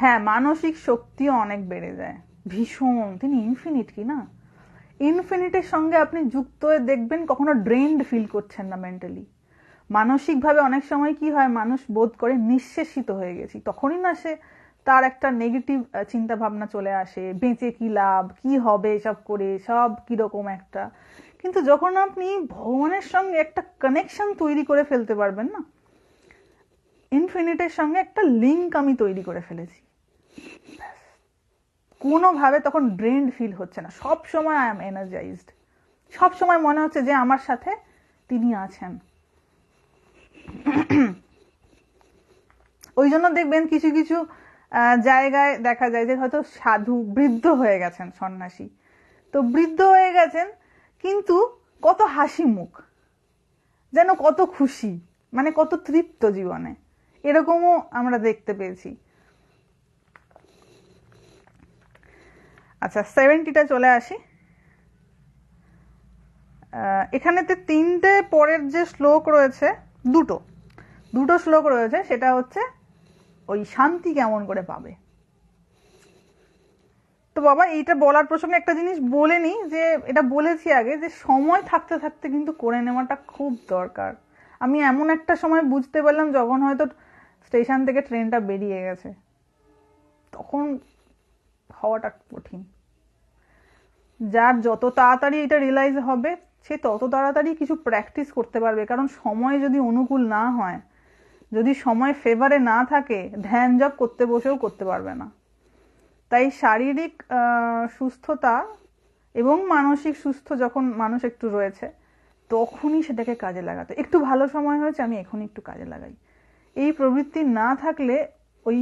হ্যাঁ, মানসিক শক্তিও অনেক বেড়ে যায় ভীষণ, তিনি ইনফিনিট কি না, ইনফিনিটের সঙ্গে আপনি যুক্ত হয়ে দেখবেন কখনো ড্রেনড ফিল করছেন না মেন্টালি। মানসিকভাবে অনেক সময় কি হয়, মানুষ বোধ করে নিঃশেষিত হয়ে গেছি, তখনই না সে তার একটা নেগেটিভ চিন্তা ভাবনা চলে আসে, বেঁচে কি লাভ, কি হবে এসব করে, সব কিরকম একটা। কিন্তু যখন আপনি ভগবানের সঙ্গে একটা কানেকশন তৈরি করে ফেলতে পারবেন না, ইনফিনিটের সঙ্গে একটা লিঙ্ক আমি তৈরি করে ফেলেছি, কোনোভাবে তখন ড্রেনড ফিল হচ্ছে না, সব সময় আই এম এনার্জাইজড, সব সময় মনে হচ্ছে যে আমার সাথে তিনি আছেন। ওই জন্য দেখবেন কিছু কিছু জায়গায় দেখা যায় যে হয়তো সাধু বৃদ্ধ হয়ে গেছেন, সন্ন্যাসী তো বৃদ্ধ হয়ে গেছেন, কিন্তু কত হাসি মুখ, যেন কত খুশি, মানে কত তৃপ্ত জীবনে, এরকমও আমরা দেখতে পেয়েছি। আচ্ছা, 70টা চলে আসি। এখানেতে তিনটে পরের যে শ্লোক রয়েছে, দুটো শ্লোক রয়েছে, সেটা হচ্ছে ওই শান্তি কেমন করে পাবে। তো বাবা এইটা বলার প্রসঙ্গে একটা জিনিস বলে নি, যে এটা বলেছি আগে, যে সময় থাকতে থাকতে কিন্তু করে নেওয়াটা খুব দরকার। আমি এমন একটা সময় বুঝতে পারলাম যখন হয়তো স্টেশন থেকে ট্রেনটা বেরিয়ে গেছে, তখন হওয়াটা কঠিন। যার যত তাড়াতাড়ি এটা রিয়েলাইজ হবে, সে তত তাড়াতাড়ি কিছু প্র্যাকটিস করতে পারবে। কারণ সময় যদি অনুকূল না হয়, যদি সময় ফেভারে না থাকে, ধ্যান জপ করতে বসেও করতে পারবে না। তাই শারীরিক সুস্থতা এবং মানসিক সুস্থ যখন মানুষ একটু রয়েছে, তখনই সেটাকে কাজে লাগাতে, একটু ভালো সময় হয়েছে আমি এখনই একটু কাজে লাগাই, এই প্রবৃত্তি না থাকলে ওই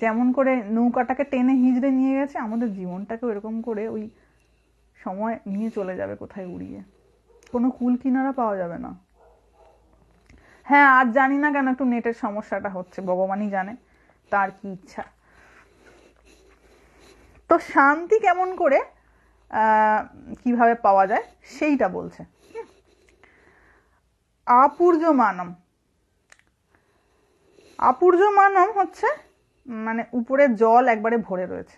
যেমন করে নৌকাটাকে টেনে হিজড়ে নিয়ে গেছে, আমাদের জীবনটাকে এরকম করে ওই সময় নিয়ে চলে যাবে কোথায় উড়িয়ে, কোনো কুল কিনারা পাওয়া যাবে না। হ্যাঁ, আজ জানি না কেন একটু নেটের সমস্যাটা হচ্ছে, ভগবানই জানে তার কি ইচ্ছা। তো শান্তি কেমন করে কিভাবে পাওয়া যায় সেইটা বলছে। আপূর্যমানম, আপূর্যমানম হচ্ছে মানে উপরে জল একবারে ভরে রয়েছে,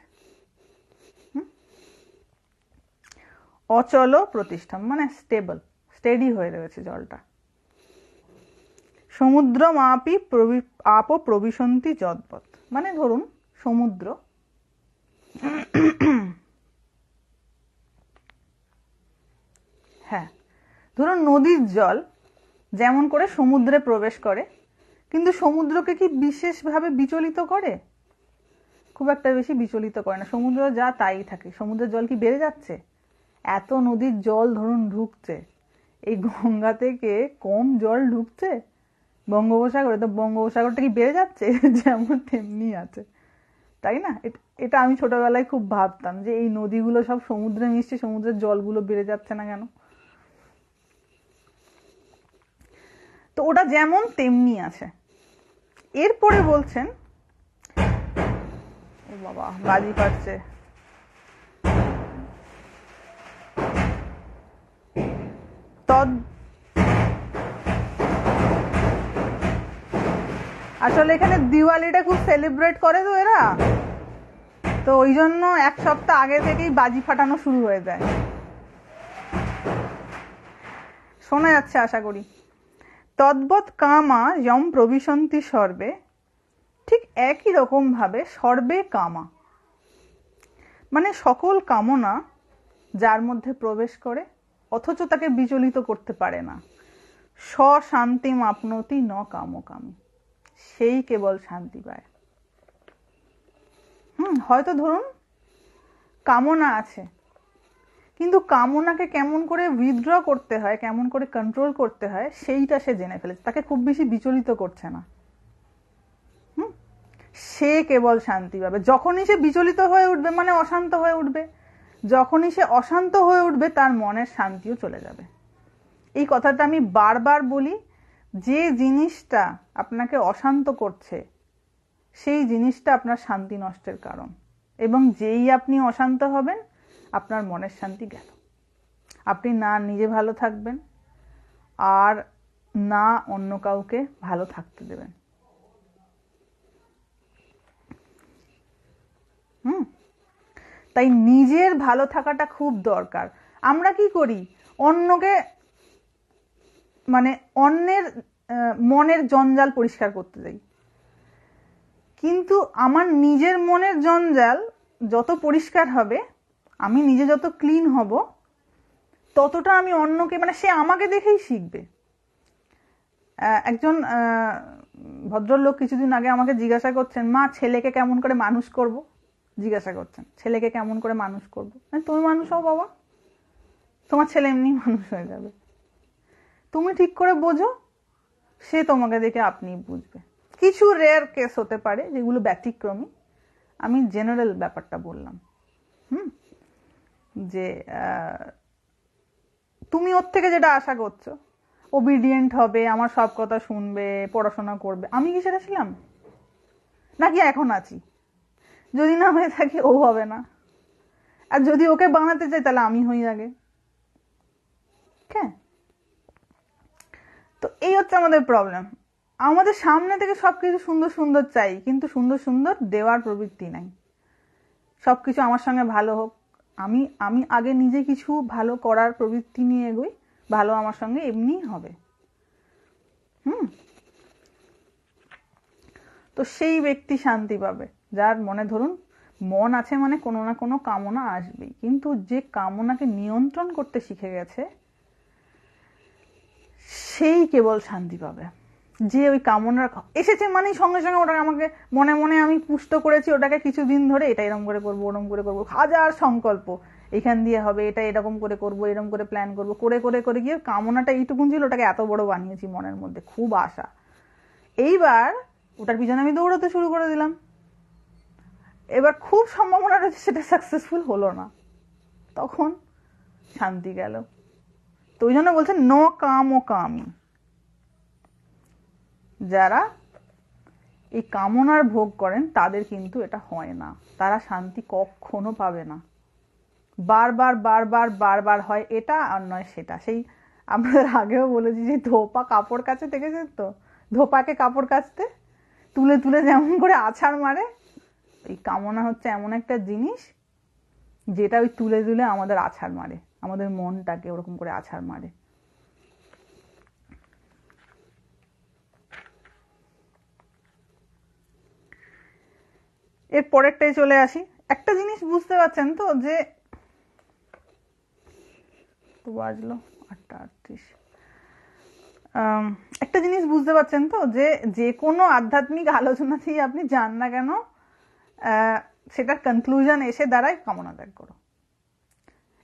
অচল প্রতিষ্ঠান মানে স্টেবল, স্টেডি হয়ে রয়েছে জলটা। সমুদ্র মাপি আপ প্রবিশন্তি যদ্বৎ, মানে ধরুন সমুদ্র, হ্যাঁ ধরুন নদীর জল যেমন করে সমুদ্রে প্রবেশ করে, কিন্তু সমুদ্রকে কি বিশেষভাবে বিচলিত করে? খুব একটা বেশি বিচলিত করে না, সমুদ্র যা তাই থাকে। সমুদ্রের জল কি বেড়ে যাচ্ছে? এত নদীর জল ধরুন ঢুকছে, এই গঙ্গা থেকে কম জল ঢুকছে বঙ্গোপসাগরে, তো বঙ্গোপসাগরটা কি বেড়ে যাচ্ছে? যেমন তেমনি আছে, তাই না? এটা আমি ছোটবেলায় খুব ভাবতাম যে এই নদীগুলো সব সমুদ্রে মিশছে, সমুদ্রের জলগুলো বেড়ে যাচ্ছে না কেন? তো ওটা যেমন তেমনি আছে। এরপরে বলছেন, ও বাবা বাজি পাচ্ছে, আসলে এখানে দিওয়ালিটা খুব সেলিব্রেট করে তো এরা, তো ওই জন্য এক সপ্তাহ আগে থেকেই বাজি ফাটানো শুরু হয়ে যায়। শোনা যাচ্ছে আশা করি। তদ্বৎ কামা যম প্রবিশন্তি সর্বে, ঠিক একই রকম ভাবে সর্বে কামা মানে সকল কামনা যার মধ্যে প্রবেশ করে অথচ তাকে বিচলিত করতে পারে না, স্বশান্তিম আপনতি ন কামকামী, সেই কেবল শান্তি পায়। হয়তো ধরুন কামনা আছে, কিন্তু কামনাকে কেমন করে উইথড্র করতে হয়, কেমন করে কন্ট্রোল করতে হয়, সেইটা সে জেনে ফেলেছে, তাকে খুব বেশি বিচলিত করছে না, সে কেবল শান্তি পাবে। যখনই সে বিচলিত হয়ে উঠবে মানে অশান্ত হয়ে উঠবে, যখনই সে অশান্ত হয়ে উঠবে তার মনের শান্তিও চলে যাবে। এই কথাটা আমি বারবার বলি, যে জিনিসটা আপনাকে অশান্ত করছে সেই জিনিসটা আপনার শান্তি নষ্টের কারণ, এবং যেই আপনি অশান্ত হবেন আপনার মনের শান্তি গেল। আপনি না নিজে ভালো থাকবেন, আর না অন্য কাউকে ভালো থাকতে দেবেন। তাই নিজের ভালো থাকাটা খুব দরকার। আমরা কি করি, অন্যকে মানে অন্যের মনের জঞ্জাল পরিষ্কার করতে যাই, কিন্তু আমার নিজের মনের জঞ্জাল যত পরিষ্কার হবে, আমি নিজে যত ক্লিন হব, ততটা আমি অন্যকে মানে সে আমাকে দেখেই শিখবে। একজন ভদ্রলোক কিছুদিন আগে আমাকে জিজ্ঞাসা করছেন, মা ছেলেকে কেমন করে মানুষ করব, জিজ্ঞাসা করছেন ছেলেকে কেমন করে মানুষ করব। তুমি মানুষ হও বাবা, তোমার ছেলে এমনি মানুষ হয়ে যাবে। তুমি ঠিক করে বোঝো, সে তোমাকে দেখে আপনি বুঝবে। কিছু রেয়ার কেস হতে পারে যেগুলো ব্যতিক্রমী, আমি জেনারেল ব্যাপারটা বললাম। যে তুমি ওর থেকে যেটা আশা করছো, ওবিডিয়েন্ট হবে, আমার সব কথা শুনবে, পড়াশোনা করবে, আমি কি সেটা ছিলাম নাকি এখন আছি? যদি না হয়ে থাকি ও হবে না, আর যদি ওকে বানাতে চাই তাহলে আমি হই আগে। হ্যাঁ, তো এই হচ্ছে আমাদের প্রবলেম। আমাদের সামনে থেকে সবকিছু সুন্দর সুন্দর চাই, কিন্তু সুন্দর সুন্দর দেওয়ার প্রবৃত্তি নাই। সবকিছু আমার সঙ্গে ভালো হোক, আমি আমি আগে নিজে কিছু ভালো করার প্রবৃত্তি নিয়ে এগোই, ভালো আমার সঙ্গে এমনি হবে। তো সেই ব্যক্তি শান্তি পাবে যার মনে ধরুন মন আছে, মানে কোনো না কোনো কামনা আসবেই, কিন্তু যে কামনাকে নিয়ন্ত্রণ করতে শিখে গেছে সেই কেবল শান্তি পাবে। যে ওই কামনার এসেছে মানে সঙ্গে সঙ্গে ওটাকে আমাকে মনে মনে আমি পুষ্ট করেছি ওটাকে কিছুদিন ধরে, এটা এরকম করে করবো, ওরকম করে করবো, হাজার সংকল্প, এখান দিয়ে হবে, এটা এরকম করে করবো, এরকম করে প্ল্যান করবো, করে করে করে গিয়ে কামনাটা এইটুকুন ছিল, ওটাকে এত বড় বানিয়েছি মনের মধ্যে, খুব আশা। এইবার ওটার পিছনে আমি দৌড়াতে শুরু করে দিলাম। এবার খুব সম্ভাবনা রয়েছে সেটা সাকসেসফুল হলো না, তখন শান্তি গেল। তো ওই জন্য বলছে ন কাম ও কামি। যারা এই কামনার ভোগ করেন তাদের কিন্তু এটা হয় না, তারা শান্তি কখনো পাবে না। বারবার বারবার বারবার হয় এটা আর নয় সেটা। সেই আমাদের আগেও বলেছি যে ধোপা কাপড় কাচে, দেখেছেন তো ধোপাকে কাপড় কাচতে তুলে তুলে যেমন করে আছাড় মারে, এই কামনা হচ্ছে এমন একটা জিনিস যেটা ওই তুলে তুলে আমাদের আছাড় মারে, আমাদের মনটাকে ওরকম করে আছাড় মারে। এর পরেরটাই চলে আসি। একটা জিনিস বুঝতে পারছেন তো, যে বাজলো 8:38, একটা জিনিস বুঝতে পারছেন তো, যে যে কোনো আধ্যাত্মিক আলোচনাতেই আপনি যান না কেন, সেটার কনক্লুশন এসে দাঁড়ায় কামনা ত্যাগ করো।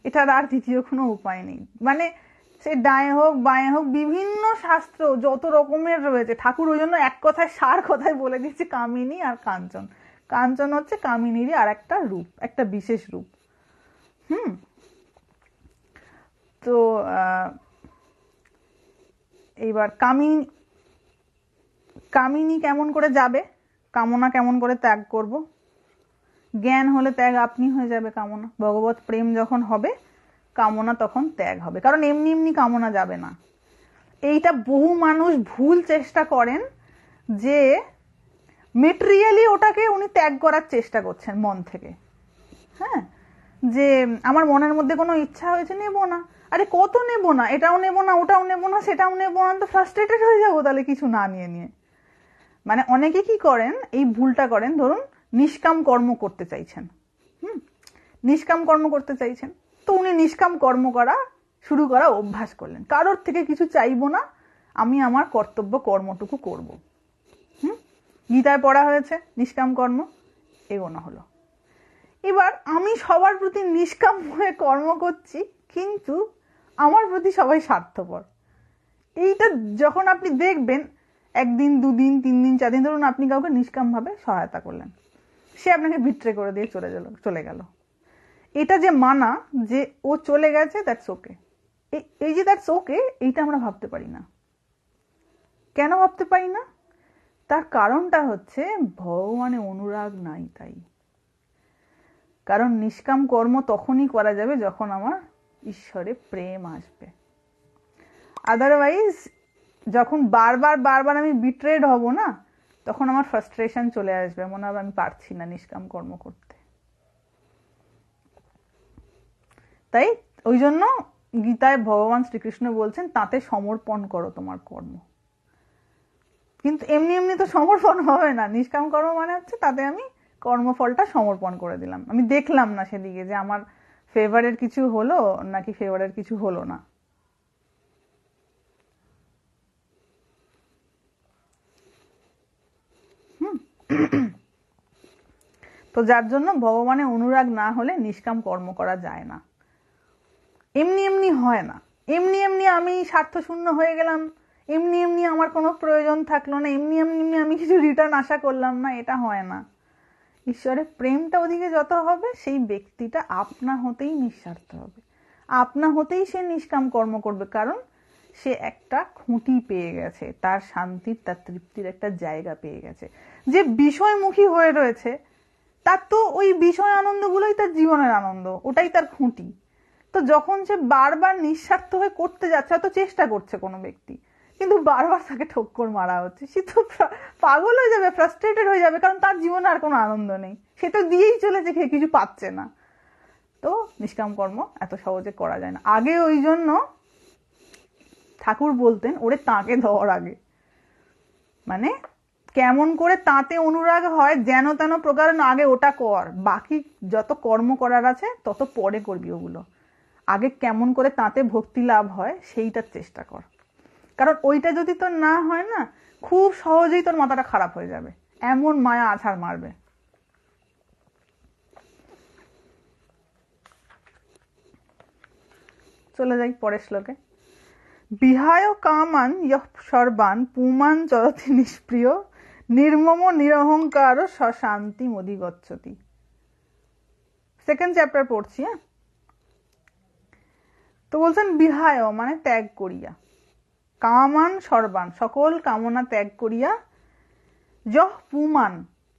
এটার আর দ্বিতীয় কোনো উপায় নেই। মানে সে ডায়ে হোক বায়ে হোক, বিভিন্ন শাস্ত্র যত রকমের রয়েছে, ঠাকুর ওই জন্য এক কথায় সার কথায় বলে দিচ্ছে কামিনী আর কাঞ্চন। কাঞ্চন হচ্ছে কামিনীরই আর একটা রূপ, একটা বিশেষ রূপ। তো এইবার কামিনী কেমন করে যাবে, কামনা কেমন করে ত্যাগ করব? জ্ঞান হলে ত্যাগ আপনি হয়ে যাবে কামনা। ভগবত প্রেম যখন হবে কামনা তখন ত্যাগ হবে, কারণ এমনি এমনি কামনা যাবে না। এইটা বহু মানুষ ভুল চেষ্টা করেন, যে মেটেরিয়ালি ওটাকে উনি ত্যাগ করার চেষ্টা করছেন মন থেকে। হ্যাঁ, যে আমার মনের মধ্যে কোনো ইচ্ছা হয়েছে, নেবো না, আরে কত নেবো না, এটাও নেবো না, ওটাও নেবো না, সেটাও নেবো না, তো ফ্রাস্ট্রেটেড হয়ে যাবো তাহলে কিছু না নিয়ে নিয়ে। মানে অনেকে কি করেন, এই ভুলটা করেন, ধরুন নিষ্কাম কর্ম করতে চাইছেন, নিষ্কাম কর্ম করতে চাইছেন, তো উনি নিষ্কাম কর্ম শুরু করা অভ্যাস করলেন, কারোর থেকে কিছু চাইবো না, আমি আমার কর্তব্য কর্মটুকু করব। গীতায় পড়া হয়েছে নিষ্কাম কর্ম, এগোনো হলো। এবার আমি সবার প্রতি নিষ্কাম হয়ে কর্ম করছি, কিন্তু আমার প্রতি সবাই স্বার্থপর। এইটা যখন আপনি দেখবেন, একদিন দুদিন 3 দিন 4 দিন, ধরুন আপনি কাউকে নিষ্কাম ভাবে সহায়তা করলেন, সে আপনাকে বিট্রে করে দিয়ে চলে গেল। এটা যে মানা যে ও চলে গেছে, দ্যাটস ওকে, এই যে দ্যাটস ওকে, এইটা আমরা ভাবতে পারি না। কেন ভাবতে পারি না? তার কারণটা হচ্ছে ভগবানে অনুরাগ নাই তাই। কারণ নিষ্কাম কর্ম তখনই করা যাবে যখন আমার ঈশ্বরে প্রেম আসবে। আদারওয়াইজ যখন বারবার বারবার আমি বিট্রেড হব না, তখন আমার ফ্রাস্ট্রেশন চলে আসবে, মনে হবে আমি পারছি না নিষ্কাম কর্ম করতে। তাই ওই জন্য গীতায় ভগবান শ্রীকৃষ্ণ বলছেন তাতে সমর্পণ করো তোমার কর্ম। কিন্তু এমনি এমনি তো সমর্পণ হবে না। নিষ্কাম কর্ম মানে হচ্ছে তাতে আমি কর্মফলটা সমর্পণ করে দিলাম, আমি দেখলাম না সেদিকে যে আমার ফেভারের কিছু হলো নাকি ফেভারের কিছু হলো না। তো যার জন্য ভগবানের অনুরাগ না হলে নিষ্কাম কর্ম করা যায় না। এমনি এমনি হয় না, এমনি এমনি আমি স্বার্থ শূন্য হয়ে গেলাম, এমনি এমনি আমার কোনো প্রয়োজন থাকলো না, এমনি এমনি আমি কিছু রিটার্ন আশা করলাম না, এটা হয় না। ঈশ্বরের প্রেমটা ওদিকে যত হবে, সেই ব্যক্তিটা আপনা হতেই নিঃস্বার্থ হবে, আপনা হতেই সে নিষ্কাম কর্ম করবে। কারণ সে একটা খুঁটি পেয়ে গেছে, তার শান্তির, তার তৃপ্তির একটা জায়গা পেয়ে গেছে। যে বিষয়মুখী হয়ে রয়েছে তার তো ওই বিষয় আনন্দগুলোই তার জীবনের আনন্দ, ওটাই তার খুঁটি। তো যখন সে বারবার নিঃস্বার্থ হয়ে করতে যাচ্ছে, হয়তো চেষ্টা করছে কোনো ব্যক্তি, কিন্তু বারবার তাকে ঠক্কর মারা হচ্ছে, সে তো পাগল হয়ে যাবে, ফ্রাস্ট্রেটেড হয়ে যাবে, কারণ তার জীবনে আর কোনো আনন্দ নেই, সে তো দিয়েই চলেছে, কিছু পাচ্ছে না। তো নিষ্কাম কর্ম এত সহজে করা যায় না। আগে ওই জন্য ঠাকুর বলতেন ওরে তাকে দেওয়ার আগে, মানে কেমন করে তাতে অনুরাগ হয় যেন তেন প্রকার আগে ওটা কর, বাকি যত কর্ম করার আছে তত পরে করবি, ওগুলো আগে কেমন করে তাতে ভক্তি লাভ হয় সেইটার চেষ্টা কর। কারণ ওইটা যদি তোর না হয় না, খুব সহজেই তোর মাথাটা খারাপ হয়ে যাবে, এমন মায়া আছাড় মারবে। চলে যাই পরের শ্লোকে। বিহায় কামান ইয়ঃ সর্বান পুমান চরতি নিষ্প্রিয় নির্মম নিরহংকার সশান্তি মধিগচ্ছতি। সেকেন্ড চ্যাপ্টার পড়ছি। হ্যাঁ, তো বলছেন বিহায় মানে ত্যাগ করিয়া, কামান সর্বান সকল কামনা ত্যাগ করিয়া, যহ পুমান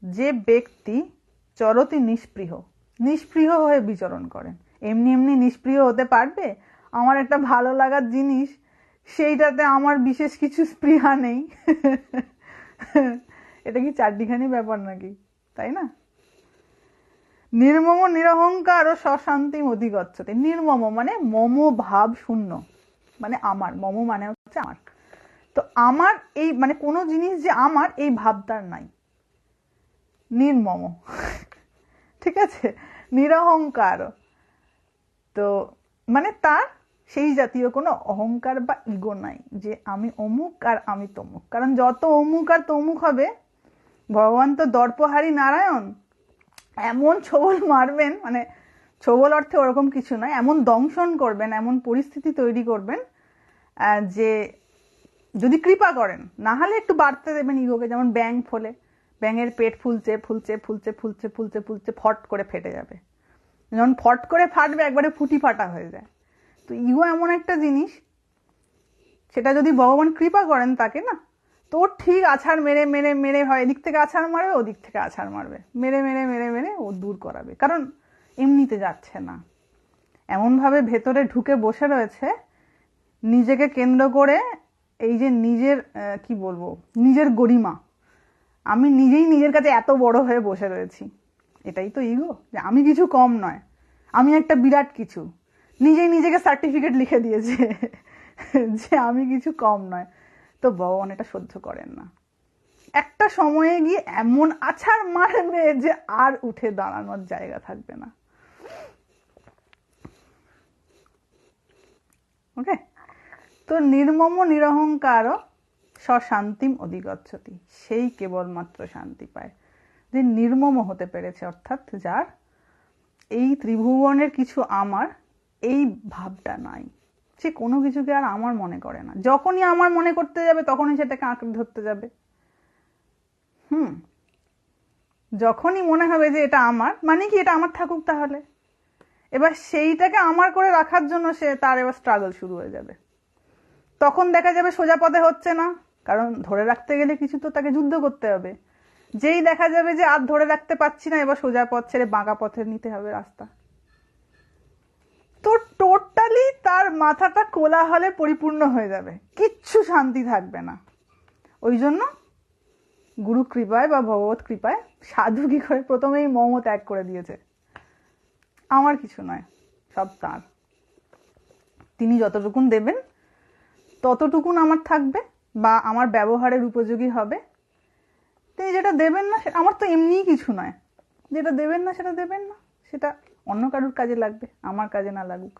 যে ব্যক্তি, চরতি নিষ্পৃহ নিষ্পৃহ হয়ে বিচরণ করেন। এমনি এমনি নিষ্পৃহ হতে পারবে? আমার একটা ভালো লাগার জিনিস, সেইটাতে আমার বিশেষ কিছু স্পৃহা নেই, এটা কি চারটিখানি ব্যাপার নাকি, তাই না? নির্মম নিরহংকার ও সশান্তি অধিগচ্ছতে। নির্মম মানে মম ভাব শূন্য, মানে আমার, মম মানে হচ্ছে আমার। তো আমার এই মানে কোনো জিনিস যে আমার এই ভাবটার নাই, নির্মম, ঠিক আছে, নিরহংকার, তো মানে তার সেই জাতীয় কোনো অহংকার বা ইগো নাই যে আমি অমুক আর আমি তমুক। কারণ যত অমুক আর তমুক হবে, ভগবান তো দর্পহারী নারায়ণ, এমন ছোবল মারবেন, মানে ছোবল অর্থে ওরকম কিছু নয়, এমন দংশন করবেন, এমন পরিস্থিতি তৈরি করবেন যে যদি কৃপা করেন, না হলে একটু বাড়তে দেবেন ইগোকে। যেমন ব্যাঙ ফোলে, ব্যাঙের পেট ফুলছে ফুলছে ফুলছে ফুলছে ফুলছে ফুলছে ফট করে ফেটে যাবে, যখন ফট করে ফাটবে একবারে ফুটি ফাটা হয়ে যায়। তো ইগো এমন একটা জিনিস, সেটা যদি ভগবান কৃপা করেন তাকে না, তো ঠিক আছাড় মেরে মেরে মেরে হয় এদিক থেকে আছাড় মারবে, ওদিক থেকে আছাড় মারবে, মেরে মেরে মেরে মেরে ও দূর করাবে। কারণ এমনিতে যাচ্ছে না, এমনভাবে ভেতরে ঢুকে বসে রয়েছে নিজেকে কেন্দ্র করে। এই যে নিজের কি বলবো, নিজের গরিমা, আমি নিজেই নিজের কাছে এত বড় হয়ে বসে রয়েছি, এটাই তো ইগো, যে আমি কিছু কম নয়, আমি একটা বিরাট কিছু, নিজেই নিজেকে সার্টিফিকেট লিখে দিয়েছে যে আমি কিছু কম নয়। তো ভগবান এটা সহ্য করেন না, একটা সময়ে গিয়ে এমন আছাড় মারবে যে আর উঠে দাঁড়ানোর জায়গা থাকবে না। ওকে, তো নির্মম নিরহংকার সশান্তিম অধিগচ্ছতি, সেই কেবলমাত্র শান্তি পায় যে নির্মম হতে পেরেছে, অর্থাৎ যার এই ত্রিভুবনের কিছু আমার এই ভাবটা নাই, সে কোনো কিছুকে আর আমার মনে করে না। যখনই আমার মনে করতে যাবে তখনই সেটাকে আঁকড়ে ধরতে যাবে। যখনই মনে হবে যে এটা আমার, মানে কি এটা আমার থাকুক তাহলে, এবার সেইটাকে আমার করে রাখার জন্য সে তার এবার স্ট্রাগল শুরু হয়ে যাবে। তখন দেখা যাবে সোজা পথে হচ্ছে না, কারণ ধরে রাখতে গেলে কিছু তো তাকে যুদ্ধ করতে হবে। যেই দেখা যাবে যে আর ধরে রাখতে পারছি না, এবার সোজা পথ ছেড়ে বাঁকা পথে নিতে হবে রাস্তা। তো টোটালি তার মাথাটা কোলাহলে পরিপূর্ণ হয়ে যাবে, কিচ্ছু কিচ্ছু শান্তি থাকবে না। ওই জন্য গুরু কৃপায় বা ভগবত কৃপায় সাধু কি করে প্রথমেই মোহ ত্যাগ করে দিয়েছে, আমার কিছু নয়, সব তাঁর। তিনি যতটুকুন দেবেন ততটুকুন আমার থাকবে বা আমার ব্যবহারের উপযোগী হবে। তিনি যেটা দেবেন না আমার তো এমনিই কিছু নয়, যেটা দেবেন না সেটা দেবেন না, সেটা অন্য কারুর কাজে লাগবে, আমার কাজে না লাগুক।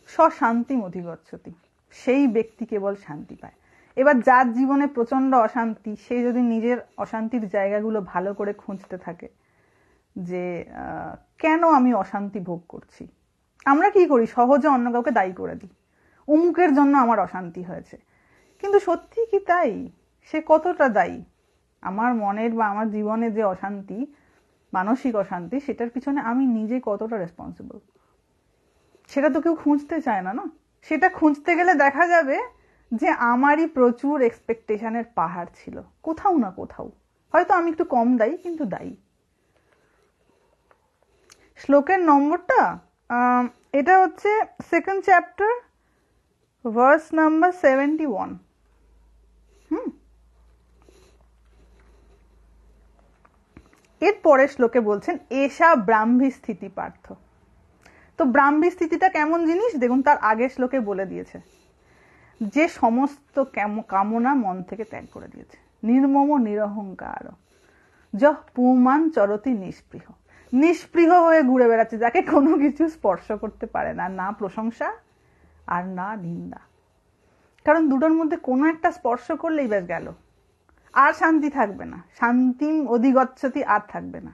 স্বশান্তিম অধিগচ্ছতি, সেই ব্যক্তি কেবল শান্তি পায়। এবার যার জীবনে প্রচন্ড অশান্তি, সে যদি নিজের অশান্তির জায়গাগুলো ভালো করে খুঁজতে থাকে যে কেন আমি অশান্তি ভোগ করছি। আমরা কি করি, সহজে অন্য কাউকে দায়ী করে দিই, অমুকের জন্য আমার অশান্তি হয়েছে। কিন্তু সত্যি কি তাই? সে কতটা দায়ী? আমার মনের বা আমার জীবনে যে অশান্তি, মানসিক অশান্তি, সেটার পিছনে আমি নিজে কতটা রেসপন্সিবল, সেটা তো কেউ খুঁজতে চায় না। না, সেটা খুঁজতে গেলে দেখা যাবে যে আমারই প্রচুর এক্সপেকটেশনের পাহাড় ছিল কোথাও না কোথাও। হয়তো আমি একটু কম দায়ী, কিন্তু দায়ী। শ্লোকের নম্বরটা এটা হচ্ছে 2nd চ্যাপ্টার, ভার্স নাম্বার 71। এর পরের শ্লোকে বলছেন এষা ব্রাহ্মী স্থিতি পার্থ। তো ব্রাহ্মী স্থিতিটা কেমন জিনিস দেখুন, তার আগের শ্লোকে বলে দিয়েছে যে সমস্ত কামনা মন থেকে ত্যাগ করে দিয়েছে। নির্মম নিরহংকার যহ পুমান চরতি নিষ্পৃহ, নিষ্পৃহ হয়ে ঘুরে বেড়াচ্ছে, যাকে কোনো কিছু স্পর্শ করতে পারে না, না প্রশংসা আর না নিন্দা। কারণ দুটোর মধ্যে কোনো একটা স্পর্শ করলেই বেশ গেল, আর শান্তি থাকবে না। শান্তিম অধিগচ্ছতি, আর থাকবে না,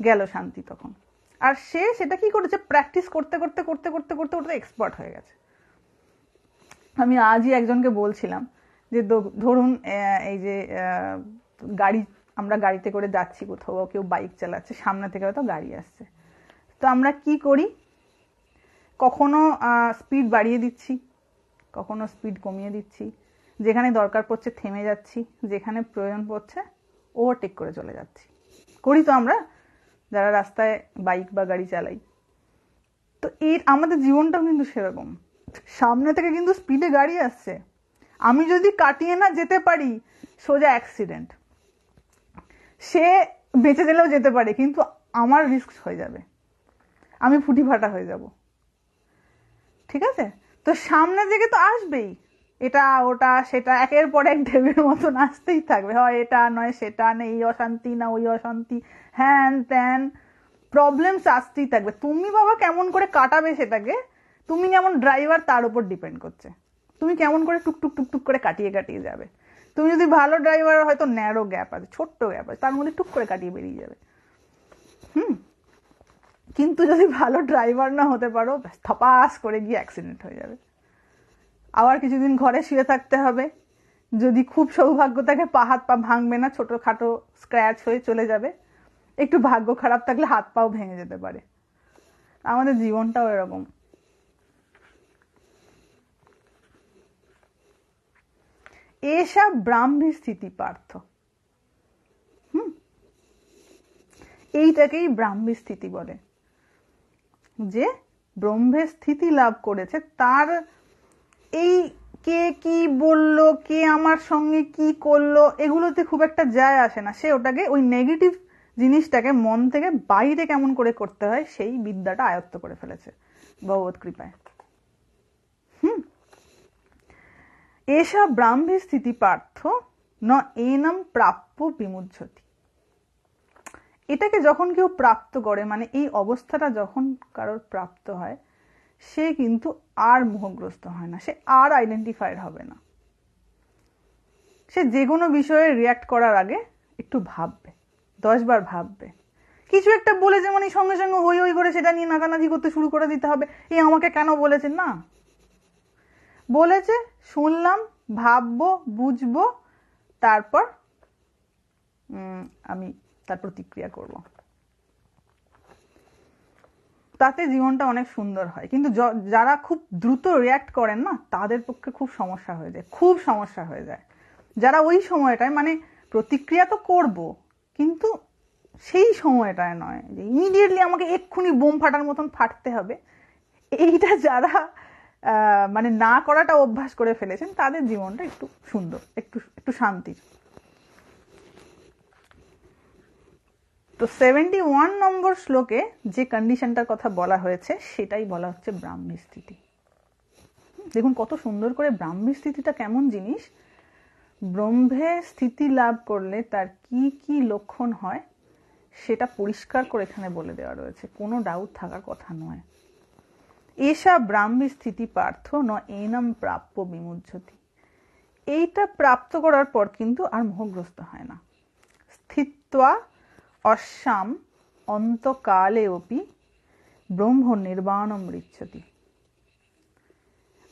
গেল শান্তি তখন। আর সে সেটা কি করেছে, প্র্যাকটিস করতে করতে করতে করতে করতে করতে এক্সপার্ট হয়ে গেছে। আমি আজই একজনকে বলছিলাম যে ধরুন এই যে গাড়ি, আমরা গাড়িতে করে যাচ্ছি কোথাও, কেউ বাইক চালাচ্ছে, সামনে থেকে হয়তো গাড়ি আসছে, তো আমরা কি করি, কখনো স্পিড বাড়িয়ে দিচ্ছি, কখনো স্পিড কমিয়ে দিচ্ছি, যেখানে দরকার পড়ছে থেমে যাচ্ছি, যেখানে প্রয়োজন পড়ছে ওভারটেক করে চলে যাচ্ছি। করি তো আমরা যারা রাস্তায় বাইক বা গাড়ি চালাই। তো আমাদের জীবনটাও কিন্তু সেরকম। সামনে থেকে কিন্তু স্পিডে গাড়ি আসছে, আমি যদি কাটিয়ে না যেতে পারি, সোজা অ্যাক্সিডেন্ট। সে বেঁচে গেলেও যেতে পারে, কিন্তু আমার রিস্ক হয়ে যাবে, আমি ফুটি ফাটা হয়ে যাব। ঠিক আছে, তো সামনে থেকে তো আসবেই, এটা ওটা সেটা একের পর এক ঢেউয়ের মতন আসতেই থাকবে। হয় এটা নয় সেটা, নেই এই অশান্তি না ওই অশান্তি, হ্যান ত্যান প্রবলেমস আসতেই থাকবে। তুমি বাবা কেমন করে কাটাবে সেটাকে, তুমি কেমন ড্রাইভার তার উপর ডিপেন্ড করছে। তুমি কেমন করে টুকটুক টুকটুক করে কাটিয়ে কাটিয়ে যাবে। তুমি যদি ভালো ড্রাইভার, হয়তো ন্যারো গ্যাপ আছে, ছোট্ট গ্যাপ আছে, তার মধ্যে টুক করে কাটিয়ে বেরিয়ে যাবে। কিন্তু যদি ভালো ড্রাইভার না হতে পারো, থপাস করে গিয়ে অ্যাক্সিডেন্ট হয়ে যাবে। আবার কিছুদিন ঘরে শুয়ে থাকতে হবে, যদি খুব সৌভাগ্য থাকে পা হাত পা ভাঙবে না, ছোটখাটো স্ক্র্যাচ হয়ে চলে যাবে। একটু ভাগ্য খারাপ থাকলে হাত পাও ভেঙে যেতে পারে। আমাদের জীবনটাও এরকম। এসব ব্রাহ্মী স্থিতি পার্থ, এইটাকেই ব্রাহ্মী স্থিতি বলে। যে ব্রহ্মের স্থিতি লাভ করেছে, তার এই কে কি বললো, কে আমার সঙ্গে কি করলো, এগুলোতে খুব একটা যায় আসে না। সে ওটাকে, ওই নেগেটিভ জিনিসটাকে মন থেকে বাইরে কেমন করে করতে হয়, সেই বিদ্যাটা আয়ত্ত করে ফেলেছে ভগবত কৃপায়। এসব ব্রাহ্মী স্থিতি পার্থ ন এনম প্রাপ্য বিমুহ্যতি। এটাকে যখন কেউ প্রাপ্ত করে, মানে এই অবস্থাটা যখন কারোর প্রাপ্ত হয়, সে কিন্তু আর মোহগ্রস্ত হয় না, সে আর আইডেন্টিফাইড হবে না। সে যে কোনো বিষয়ে রিয়াক্ট করার আগে একটু ভাববে, 10 বার ভাববে। কিছু একটা বলেছে মানে সঙ্গে সঙ্গে হই হই করে সেটা নিয়ে নাকানাকি করতে শুরু করে দিতে হবে, এই আমাকে কেন বলেছে। না, বলেছে, শুনলাম, ভাববো, বুঝবো, তারপর আমি তার প্রতিক্রিয়া করব। তাতে জীবনটা অনেক সুন্দর হয়। কিন্তু যারা খুব দ্রুত রিয়াক্ট করেন না, তাদের পক্ষে খুব সমস্যা হয়ে যায়, খুব সমস্যা হয়ে যায়। যারা ওই সময়টায়, মানে প্রতিক্রিয়া তো করব, কিন্তু সেই সময়টায় নয় যে ইমিডিয়েটলি আমাকে এক্ষুনি বোম ফাটার মতন ফাটতে হবে, এইটা যারা মানে না করাটা অভ্যাস করে ফেলেছেন তাদের জীবনটা একটু সুন্দর, একটু একটু শান্তির। তো 71 নম্বর শ্লোকে যে কন্ডিশনটার কথা বলা হয়েছে সেটাই বলা হচ্ছে ব্রাহ্মী স্থিতি। দেখুন কত সুন্দর করে ব্রাহ্মী স্থিতিটা কেমন জিনিস, ব্রহ্মে স্থিতি লাভ করলে তার কি কি লক্ষণ হয় সেটা পরিষ্কার করে এখানে বলে দেওয়া রয়েছে, কোনো ডাউট থাকার কথা নয়। এসা ব্রাহ্মী স্থিতি পার্থ ন এনম প্রাপ্য বিমুহ্যতি, এইটা প্রাপ্ত করার পর কিন্তু আর মোহগ্রস্ত হয় না। স্থিত্বা অশ্যাম অন্তকালে অপি ব্রহ্ম নির্বাণম ঋচ্ছতি।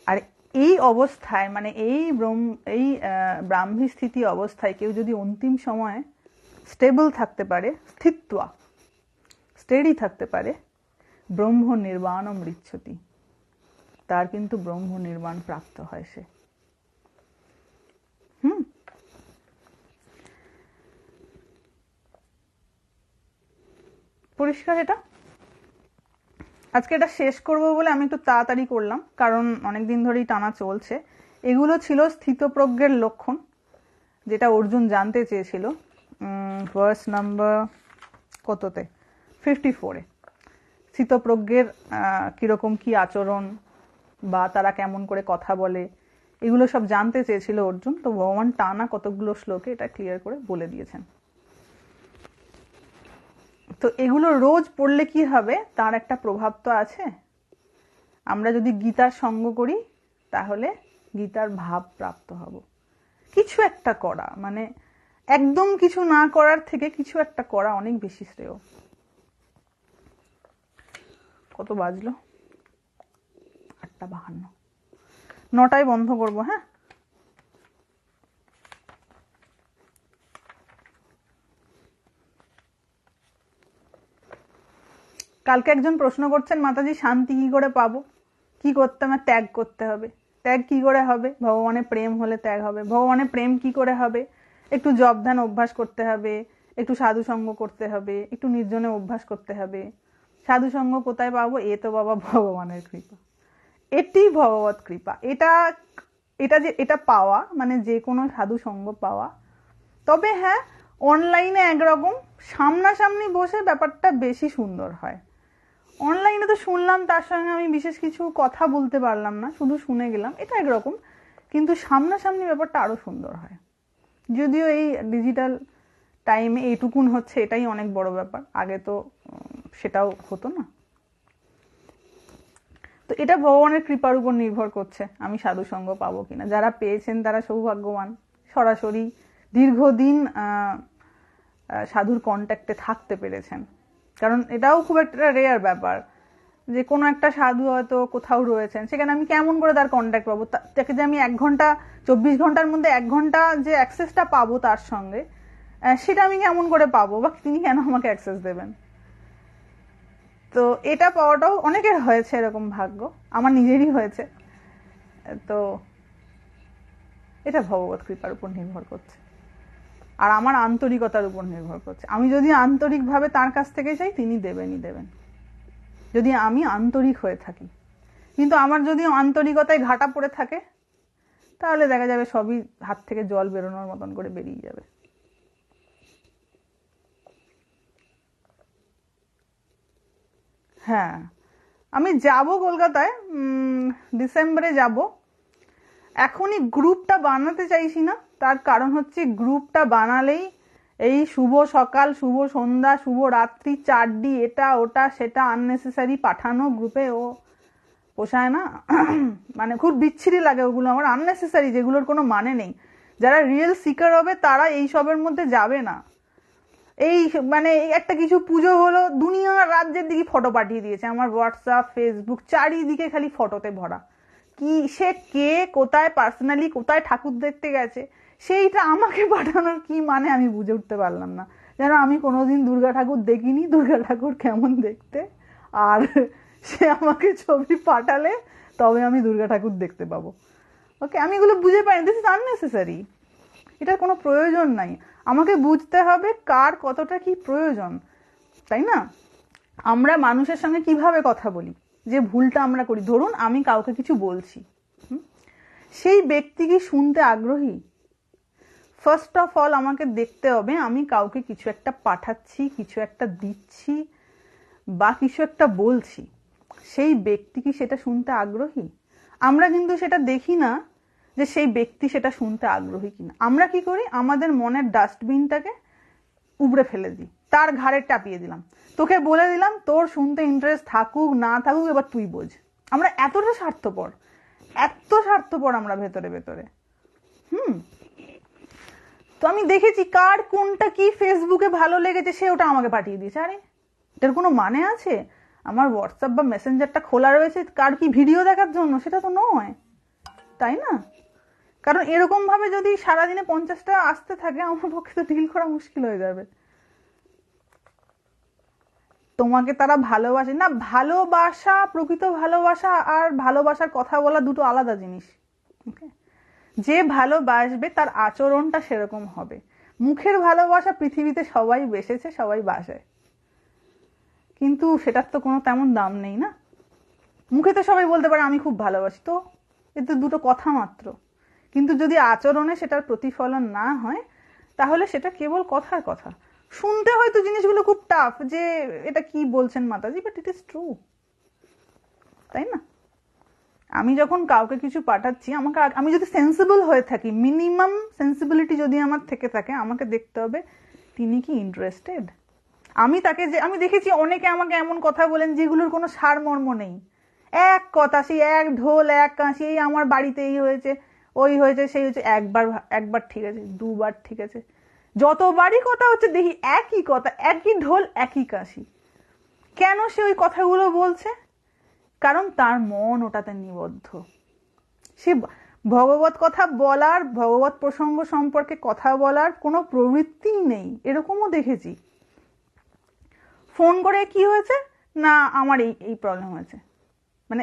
আর এই অবস্থায় মানে এই ব্রাহ্মী স্থিতি অবস্থায় কেউ যদি অন্তিম সময়ে স্টেবল থাকতে পারে, স্থিত্বা স্টেডি থাকতে পারে, ব্রহ্ম নির্বাণম ঋচ্ছতি, তার কিন্তু ব্রহ্ম নির্বাণ প্রাপ্ত হয় সে। পরিষ্কার এটা? আজকে এটা শেষ করব বলে আমি একটু তাড়াতাড়ি করলাম, কারণ অনেকদিন ধরেই টানা চলছে। এগুলো ছিল স্থিতপ্রজ্ঞের লক্ষণ, যেটা অর্জুন জানতে চেয়েছিল ভার্স নাম্বার কততে, 54-এ। স্থিতপ্রজ্ঞের কিরকম কি আচরণ বা তারা কেমন করে কথা বলে এগুলো সব জানতে চেয়েছিল অর্জুন। তো ভগবান টানা কতগুলো শ্লোকে এটা ক্লিয়ার করে বলে দিয়েছেন। তো এগুলো রোজ পড়লে কি হবে, তার একটা প্রভাব তো আছে। আমরা যদি গীতার সঙ্গ করি তাহলে গীতার ভাব প্রাপ্ত হব। কিছু একটা করা, মানে একদম কিছু না করার থেকে কিছু একটা করা অনেক বেশি শ্রেয়। কত বাজলো? 8:52। 9টায় বন্ধ করবো। হ্যাঁ, কালকে একজন প্রশ্ন করছেন, মাতাজি শান্তি কি করে পাবো, কি করতে হবে? ত্যাগ করতে হবে। ত্যাগ কি করে হবে? ভগবানের প্রেম হলে ত্যাগ হবে। ভগবানের প্রেম কি করে হবে? একটু জপ ধ্যান অভ্যাস করতে হবে, একটু সাধু সঙ্গ করতে হবে, একটু নির্জনে অভ্যাস করতে হবে। সাধু সঙ্গ কোথায় পাবো? এ তো বাবা ভগবানের কৃপা, এটি ভগবত কৃপা। এটা পাওয়া মানে যে কোনো সাধু সঙ্গ পাওয়া। তবে হ্যাঁ, অনলাইনে একরকম, সামনাসামনি বসে ব্যাপারটা বেশি সুন্দর হয়। অনলাইনে তো শুনলাম, তার সঙ্গে আমি বিশেষ কিছু কথা বলতে পারলাম না, শুধু শুনে গেলাম, এটা একরকম। কিন্তু সামনাসামনি ব্যাপারটা আরো সুন্দর হয়। যদিও এই ডিজিটাল টাইমে এইটুকুন হচ্ছে, এটাই অনেক বড় ব্যাপার। আগে তো সেটাও হতো না। তো এটা ভগবানের কৃপার উপর নির্ভর করছে আমি সাধু সঙ্গ পাবো কিনা। যারা পেয়েছেন তারা সৌভাগ্যবান, সরাসরি দীর্ঘদিন সাধুর কন্ট্যাক্টে থাকতে পেরেছেন। কারণ এটাও খুব একটা রেয়ার ব্যাপার যে কোনো একটা সাধু হয়তো কোথাও রয়েছেন, সেখানে আমি কেমন করে তার কন্ট্যাক্ট পাবো? তাকে যে আমি 1 ঘন্টা 24 ঘন্টার মধ্যে 1 ঘন্টা যে অ্যাক্সেসটা পাবো তার সঙ্গে, সেটা আমি কেমন করে পাবো, বা তিনি কেন আমাকে অ্যাক্সেস দেবেন? তো এটা পাওয়াটাও অনেকের হয়েছে, এরকম ভাগ্য আমার নিজেরই হয়েছে। তো এটা ভগবত কৃপার উপর নির্ভর করছে, আর আমার আন্তরিকতার উপর নির্ভর করছে। আমি যদি আন্তরিকভাবে তার কাছ থেকে চাই, তিনি দেবেনই দেবেন, যদি আমি আন্তরিক হয়ে থাকি। কিন্তু আমার যদি আন্তরিকতায় ঘাটা পড়ে থাকে, তাহলে দেখা যাবে সবই হাত থেকে জল বেরোনোর মতন করে বেরিয়ে যাবে। হ্যাঁ, আমি যাব কলকাতায়, ডিসেম্বরে যাব। এখনই গ্রুপটা বানাতে চাইছি না, তার কারণ হচ্ছে গ্রুপটা বানালেই এই শুভ সকাল, শুভ সন্ধ্যা, শুভ রাত্রি, 4D, এটা ওটা সেটা আননেসেসারি পাঠানো গ্রুপে, ও পোষায় না। মানে খুব বিচ্ছিরি লাগে ওগুলো আমার, আননেসেসারি, যেগুলোর কোনো মানে নেই। যারা রিয়েল সিকার হবে তারা এই সবের মধ্যে যাবে না। এই মানে একটা কিছু পুজো হলো, দুনিয়ার রাজ্যের দিকে ফটো পাঠিয়ে দিয়েছে আমার হোয়াটসঅ্যাপ, ফেসবুক, চারিদিকে খালি ফটোতে ভরা। কি সে কে কোথায় পার্সোনালি কোথায় ঠাকুর দেখতে গেছে, সেইটা আমাকে পাঠানোর কি মানে আমি বুঝে উঠতে পারলাম না। যেন আমি কোনোদিন দুর্গা ঠাকুর দেখিনি, দুর্গা ঠাকুর কেমন দেখতে, আর সে আমাকে ছবি পাঠালে তবে আমি দুর্গা ঠাকুর দেখতে পাবো। ওকে, আমি এগুলো বুঝে পাইনি, দিস ইজ আননেসেসারি। এটার কোনো প্রয়োজন নাই। আমাকে বুঝতে হবে কার কতটা কি প্রয়োজন, তাই না? আমরা মানুষের সঙ্গে কিভাবে কথা বলি, যে ভুলটা আমরা করি, ধরুন আমি কাউকে কিছু বলছি, সেই ব্যক্তি কি শুনতে আগ্রহী? ফার্স্ট অফ অল আমাকে দেখতে হবে আমি কাউকে কিছু একটা পাঠাচ্ছি, কিছু একটা দিচ্ছি বা কিছু একটা বলছি, সেই ব্যক্তি কি সেটা শুনতে আগ্রহী? আমরা কিন্তু সেটা দেখি না যে সেই ব্যক্তি সেটা শুনতে আগ্রহী কিনা। আমরা কি করি, আমাদের মনের ডাস্টবিনটাকে উবড়ে ফেলে দিই, তার ঘাড়ে চাপিয়ে দিলাম, তোকে বলে দিলাম তোর শুনতে ইন্টারেস্ট থাকুক না থাকুক এবার তুই বোঝ। আমরা এতটা স্বার্থপর, এত স্বার্থপর আমরা ভেতরে ভেতরে। তো আমি দেখেছি কার কোনটা কি ফেসবুকে ভালো লেগেছে সে ওটা আমাকে পাঠিয়ে দিয়েছে। আরে এটার কোনো মানে আছে? আমার হোয়াটসঅ্যাপ বা মেসেঞ্জারটা খোলা রয়েছে কার কি ভিডিও দেখার জন্য? সেটা তো নয়, তাই না? কারণ এরকম ভাবে যদি সারাদিনে 50টা আসতে থাকে আমার পক্ষে তো ডিল করা মুশকিল হয়ে যাবে। তোমাকে তারা ভালোবাসে না, ভালোবাসা, প্রকৃত ভালোবাসা আর ভালোবাসার কথা বলা দুটো আলাদা জিনিস। ওকে, যে ভালোবাসবে তার আচরণটা সেরকম হবে। মুখের ভালোবাসা পৃথিবীতে সবাই বেসেছে, সবাই বাসে, কিন্তু সেটার তো কোনো তেমন দাম নেই না। মুখে তো সবাই বলতে পারে আমি খুব ভালোবাসি, তো এতে দুটো কথা মাত্র, কিন্তু যদি আচরণে সেটার প্রতিফলন না হয় তাহলে সেটা কেবল কথার কথা। শুনতে হয়তো জিনিসগুলো খুব টাফ, যে এটা কি বলছেন মাতাজি, বাট ইট ইজ ট্রু, তাই না? আমি যখন কাউকে কিছু পাঠাচ্ছি, আমি যদি সেন্সিবল হয়ে থাকি, মিনিমাম সেন্সিবিলিটি যদি আমার থেকে থাকে, আমাকে দেখতে হবে তিনি কি ইন্টারেস্টেড। আমি দেখেছি অনেকে আমাকে এমন কথা বলেন যেগুলোর কোনো সারমর্ম নেই, এক কথা, সেই এক ঢোল এক কাশি, এই আমার বাড়িতে এই হয়েছে, ওই হয়েছে, সেই হয়েছে, একবার ঠিক আছে, দুবার ঠিক আছে, যতবারই কথা হচ্ছে দেখি একই কথা, একই ঢোল একই কাশি। কেন সে ওই কথাগুলো বলছে? কারণ তার মন ওটাতে নিবদ্ধ। সে ভগবত কথা বলার, ভগবত প্রসঙ্গ সম্পর্কে কথা বলার কোনো প্রবৃত্তিই নেই। এরকমও দেখেছি, ফোন করে কি হয়েছে না আমার এই প্রবলেম হয়েছে, মানে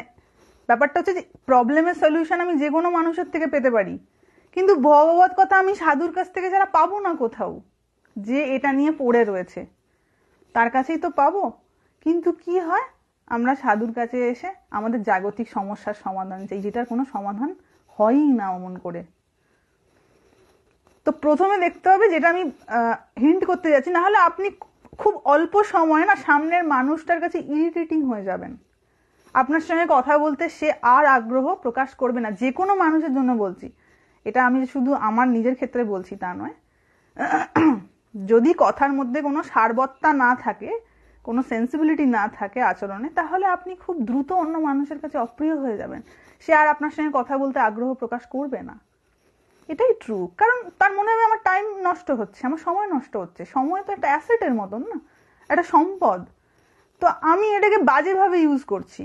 ব্যাপারটা হচ্ছে যে প্রবলেমের সলিউশন আমি যে কোনো মানুষের থেকে পেতে পারি, কিন্তু ভগবত কথা আমি সাধুর কাছ থেকে যারা পাবো না কোথাও, যে এটা নিয়ে পড়ে রয়েছে তার কাছেই তো পাবো। কিন্তু কি হয়, আমরা সাধুর কাছে এসে আমাদের জাগতিক সমস্যার সমাধান চাই, যেটার কোনো সমাধান হয়ই না অমন করে। তো প্রথমে দেখতে হবে, যেটা আমি হিন্ট করতে যাচ্ছি, না হলে আপনি খুব অল্প সময়ে না সামনের মানুষটার কাছে ইরিটেটিং হয়ে যাবেন, আপনার সঙ্গে কথা বলতে সে আর আগ্রহ প্রকাশ করবে না। যে কোনো মানুষের জন্য বলছি, এটা আমি শুধু আমার নিজের ক্ষেত্রে বলছি তা নয়। যদি কথার মধ্যে কোনো সারবত্তা না থাকে, কোনো সেন্সিবিলিটি না থাকে আচরণে, তাহলে আপনি খুব দ্রুত অন্য মানুষের কাছে অপ্রিয় হয়ে যাবেন, সে আর আপনার সঙ্গে কথা বলতে আগ্রহ প্রকাশ করবে না। এটাই ট্রু, কারণ তার মনে হবে আমার টাইম নষ্ট হচ্ছে, আমার সময় নষ্ট হচ্ছে। সময় তো একটা অ্যাসেটের মতন না, একটা সম্পদ, তো আমি এটাকে বাজেভাবে ইউজ করছি,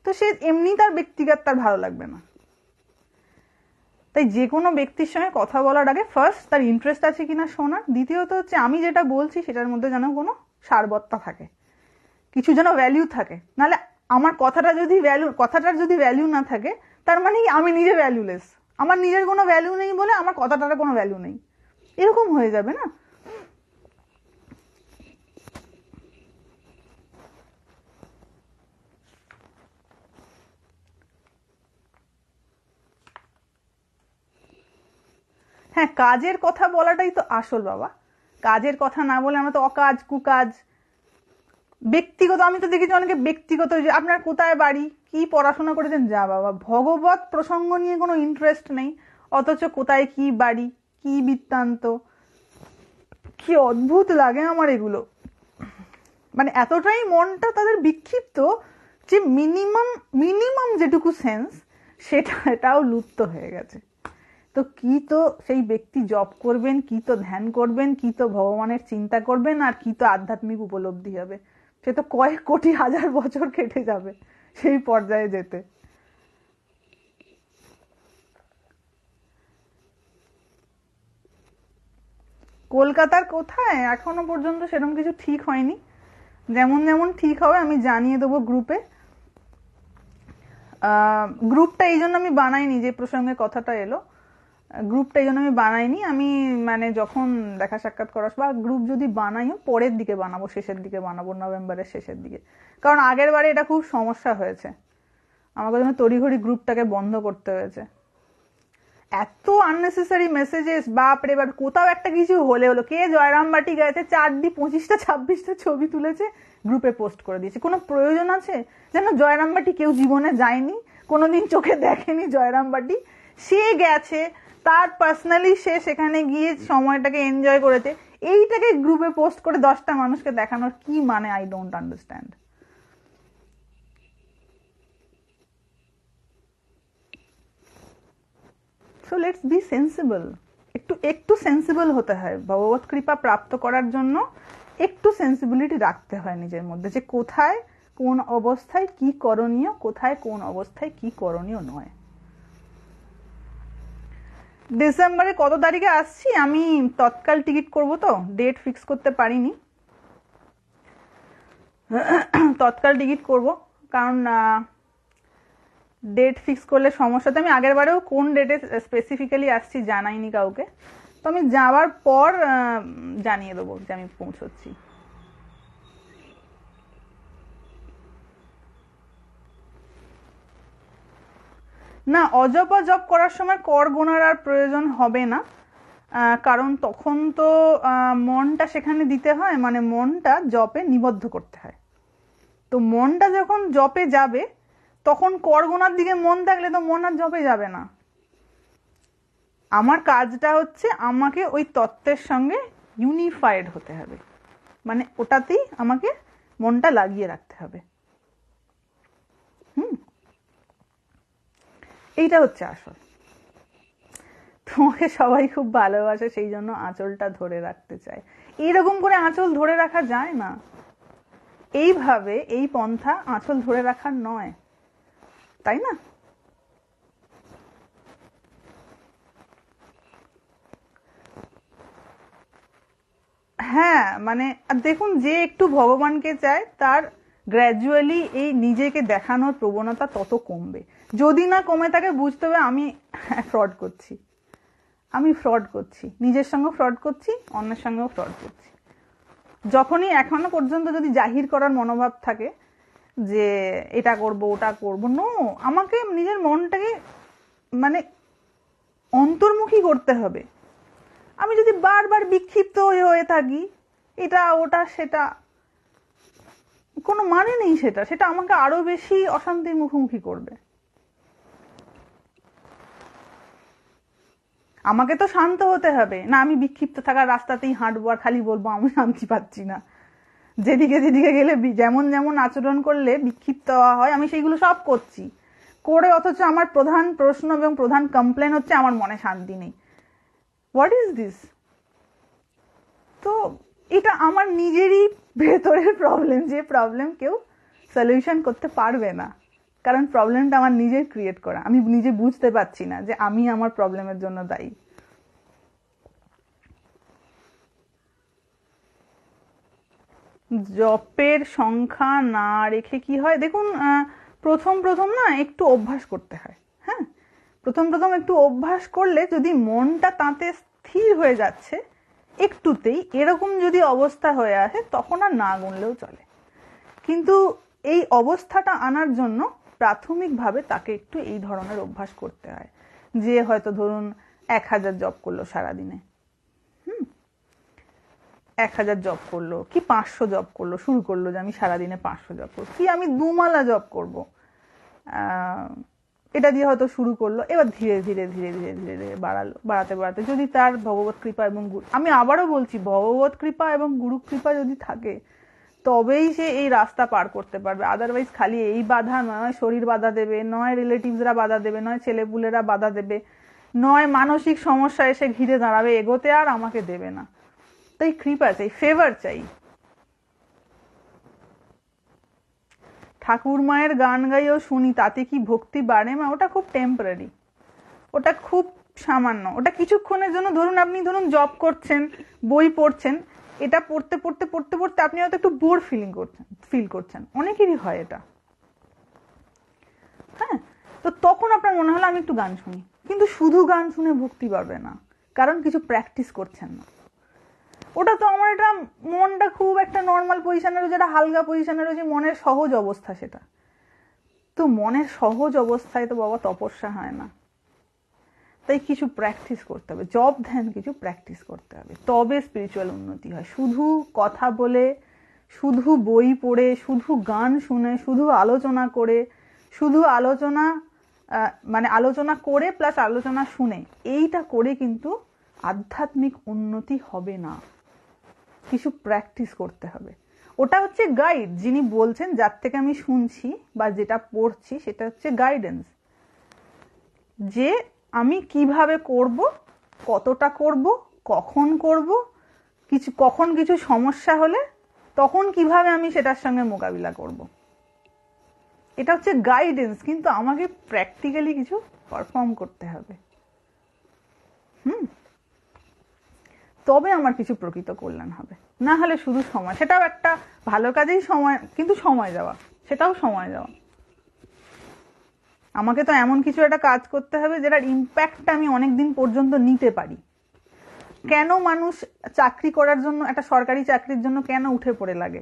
তো সে এমনি তার ব্যক্তিগত তার ভালো লাগবে না। তাই যে কোনো ব্যক্তির সঙ্গে কথা বলার আগে ফার্স্ট তার ইন্টারেস্ট আছে কিনা শোনার, দ্বিতীয়ত হচ্ছে আমি যেটা বলছি সেটার মধ্যে যেন কোনো সারবত্তা থাকে, কিছু যেন ভ্যালিউ থাকে। নাহলে আমার কথাটার যদি ভ্যালু না থাকে, তার মানে আমি নিজে ভ্যালুলেস, আমার নিজের কোনো ভ্যালু নেই বলে আমার কথাটার কোনো ভ্যালু নেই, এরকম হয়ে যাবে না। হ্যাঁ, কাজের কথা বলাটাই তো আসল বাবা। কাজের কথা না বলে আমরা তো অকাজ কুকাজ, ব্যক্তিগত, আমি তো দেখেছি অনেকে ব্যক্তিগত, যে আপনার কোথায় বাড়ি, কি পড়াশোনা করেছেন, যা বাবা, ভগবত প্রসঙ্গ নিয়ে কোনো ইন্টারেস্ট নেই, অথচ কোথায় কি বাড়ি, কি বৃত্তান্ত, কি অদ্ভুত লাগে আমার এগুলো। মানে এতটাই মনটা তাদের বিক্ষিপ্ত যে মিনিমাম যেটুকু সেন্স এটাও লুপ্ত হয়ে গেছে। তো কি তো সেই ব্যক্তি জপ করবেন, কি তো ধ্যান করবেন, কি তো ভগবানের চিন্তা করবেন, আর কি তো আধ্যাত্মিক উপলব্ধি হবে, সে তো কয়েক কোটি হাজার বছর কেটে যাবে সেই পর্যায়ে যেতে। কলকাতার কোথায় এখনো পর্যন্ত সেরকম কিছু ঠিক হয়নি, যেমন যেমন ঠিক হবে আমি জানিয়ে দেবো গ্রুপে। গ্রুপটা এই জন্য আমি বানাইনি যে প্রসঙ্গে কথাটা এলো, গ্রুপটা এই জন্য আমি বানাইনি। আমি মানে যখন দেখা সাক্ষাৎ করার বা গ্রুপ যদি বানাইও পরের দিকে বানাবো, শেষের দিকে বানাবো, নভেম্বরের শেষের দিকে। কারণ আগের বারে এটা খুব সমস্যা হয়েছে, আমাকে জন্য তড়িঘড়ি গ্রুপটাকে বন্ধ করতে হয়েছে। এত আননেসেসারি মেসেজেস, বাপরে বাপ। কোথাও একটা কিছু হলে হলো, কে জয়রাম বাটি গাইতে 4D 25টা 26টা ছবি তুলেছে, গ্রুপে পোস্ট করে দিয়েছে। কোনো প্রয়োজন আছে? যেন জয়রাম বাটি কেউ জীবনে যায়নি, কোনোদিন চোখে দেখেনি জয়রাম বাটি, সে গেছে, তার পার্সোনালি সে সেখানে গিয়ে সময়টাকে এনজয় করেছে, এইটাকে গ্রুপে পোস্ট করে 10টা মানুষকে দেখানোর কি মানে? I don't understand. So let's be sensible. একটু একটু সেন্সিবল হতে হয়। ভগবত কৃপা প্রাপ্ত করার জন্য একটু সেন্সিবিলিটি রাখতে হয় নিজের মধ্যে, যে কোথায় কোন অবস্থায় কি করণীয়, কোথায় কোন অবস্থায় কি করণীয় নয়। ডিসেম্বরে কত তারিখে আসছি আমি তৎকাল টিকিট করব, তো ডেট ফিক্স করতে পারিনি। তৎকাল টিকিট করব, কারণ ডেট ফিক্স করলে সমস্যা। তো আমি আগের বারেও কোন ডেটে স্পেসিফিক্যালি আসছি জানাইনি কাউকে, তো আমি যাওয়ার পর জানিয়ে দেবো যে আমি পৌঁছচ্ছি। না, অজপা জপ করার সময় কর গোনার আর প্রয়োজন হবে না, কারণ তখন তো মনটা সেখানে দিতে হয়, মানে মনটা জপে নিবদ্ধ করতে হয়। তো মনটা যখন জপে যাবে, তখন কর গোনার দিকে মন থাকলে তো মন আর জপে যাবে না। আমার কাজটা হচ্ছে আমাকে ওই তত্ত্বের সঙ্গে ইউনিফাইড হতে হবে, মানে ওটাতেই আমাকে মনটা লাগিয়ে রাখতে হবে। এইটা হচ্ছে আসল। তোমাকে সবাই খুব ভালোবাসে, সেই জন্য আঁচলটা ধরে রাখতে চায়। এইরকম করে আঁচল ধরে রাখা যায় না, এইভাবে এই পন্থা আঁচল ধরে রাখার নয়, তাই না? হ্যাঁ, মানে দেখুন, যে একটু ভগবানকে চায় তার গ্র্যাজুয়ালি এই নিজেকে দেখানোর প্রবণতা তত কমবে। যদি না কমে থাকে, বুঝতে হবে আমি ফ্রড করছি, আমি ফ্রড করছি, নিজের সঙ্গেও ফ্রড করছি, অন্যের সঙ্গেও ফ্রড করছি। যখনই এখনো পর্যন্ত যদি জাহির করার মনোভাব থাকে যে এটা করব ওটা করব, নো, আমাকে নিজের মনটাকে মানে অন্তর্মুখী করতে হবে। আমি যদি বারবার বিক্ষিপ্ত হয়ে থাকি, এটা ওটা সেটা, কোনো মানে নেই। সেটা সেটা আমাকে আরো বেশি অশান্তির মুখোমুখি করবে। আমাকে তো শান্ত হতে হবে না, আমি বিক্ষিপ্ত থাকার রাস্তাতেই হাঁটবো আর খালি বলবো আমি শান্তি পাচ্ছি না। যেদিকে যেদিকে গেলে যেমন যেমন আচরণ করলে বিক্ষিপ্ত হওয়া হয়, আমি সেইগুলো সব করছি করে, অথচ আমার প্রধান প্রশ্ন এবং প্রধান কমপ্লেন হচ্ছে আমার মনে শান্তি নেই। What is this? তো এটা আমার নিজেরই ভেতরের প্রবলেম, যে প্রবলেম কেউ সলিউশন করতে পারবে না, কারণ প্রবলেমটা আমার নিজের ক্রিয়েট করা। আমি নিজে বুঝতে পারছি না যে আমি আমার প্রবলেমের জন্য দায়ী। জপের সংখ্যা না রেখে কি হয় দেখুন, প্রথম প্রথম না একটু অভ্যাস করতে হয়। হ্যাঁ, প্রথম প্রথম একটু অভ্যাস করলে, যদি মনটা তাতে স্থির হয়ে যাচ্ছে একটুতেই, এরকম যদি অবস্থা হয়ে আসে, তখন আর না গুনলেও চলে। কিন্তু এই অবস্থাটা আনার জন্য প্রাথমিকভাবে তাকে একটু এই ধরনের অভ্যাস করতে হয়। যে হয়তো ধরুন 1000 জপ করলো সারাদিনে, 1000 জব করলো কি 500 জব করলো, শুরু করলো যে আমি সারাদিনে 500 জব করবো, কি আমি 2 মালা জব করবো, এটা দিয়ে হয়তো শুরু করলো। এবার ধীরে ধীরে ধীরে ধীরে ধীরে ধীরে বাড়ালো, বাড়াতে বাড়াতে যদি তার ভগবত কৃপা এবং আমি আবারও বলছি, ভগবত কৃপা এবং গুরু কৃপা যদি থাকে, তবেই সে এই রাস্তা পার করতে পারবে। আদারওয়াইজ খালি এই বাধা নয়, শরীর বাধা দেবে, নয় রিলেটিভসরা বাধা দেবে, নয় ছেলেপুলেরা বাধা দেবে, নয় মানসিক সমস্যা এসে ঘিরে দাঁড়াবে, এগোতে আর আমাকে দেবে না। তাই কৃপা চাই, ফেভার চাই। ঠাকুর মায়ের গান গাইও শুনি, তাতে কি ভক্তি বাড়ে? মা, ওটা খুব টেম্পোরারি, ওটা খুব সামান্য, ওটা কিছুক্ষণের জন্য। ধরুন আপনি জব করছেন, বই পড়ছেন, এটা পড়তে পড়তে পড়তে পড়তে আপনি হয়তো একটু বোর ফিল করছেন, অনেকেরই হয় এটা। হ্যাঁ, তো তখন আপনার মনে হলো আমি একটু গান শুনি, কিন্তু শুধু গান শুনে ভক্তি পাবে না, কারণ কিছু প্র্যাকটিস করছেন না। ওটা তো আমার এটা মনটা খুব একটা নর্মাল পজিশনে রয়েছে, একটা হালকা পজিশনে রয়েছে, মনের সহজ অবস্থা সেটা। তো মনের সহজ অবস্থায় তো বাবা তপস্যা হয় না, তাই কিছু প্র্যাকটিস করতে হবে, জব ধ্যান কিছু প্র্যাকটিস করতে হবে, তবে স্পিরিচুয়াল উন্নতি হয়। শুধু কথা বলে, শুধু বই পড়ে, শুধু গান শুনে, শুধু আলোচনা করে, শুধু আলোচনা মানে আলোচনা করে প্লাস আলোচনা শুনে, এইটা করে কিন্তু আধ্যাত্মিক উন্নতি হবে না। কিছু প্র্যাকটিস করতে হবে। ওটা হচ্ছে গাইড, যিনি বলছেন, যার থেকে আমি শুনছি বা যেটা পড়ছি সেটা হচ্ছে গাইডেন্স, যে আমি কিভাবে করব, কতটা করব, কখন করব, কখন কিছু সমস্যা হলে তখন কিভাবে আমি সেটার সঙ্গে মোকাবিলা করব। এটা হচ্ছে গাইডেন্স, কিন্তু আমাকে প্র্যাকটিক্যালি কিছু পারফর্ম করতে হবে। তবে আমার কিছু প্রকৃত কল্যাণ হবে। না হলে শুধু সময়, সেটাও একটা ভালো কাজেই সময়, কিন্তু সময় যাওয়া, সেটাও সময় যাওয়া। আমাকে তো এমন কিছু একটা কাজ করতে হবে যেটার ইম্প্যাক্টটা আমি অনেক দিন পর্যন্ত নিতে পারি। কেন মানুষ চাকরি করার জন্য, একটা সরকারি চাকরির জন্য কেন উঠে পড়ে লাগে?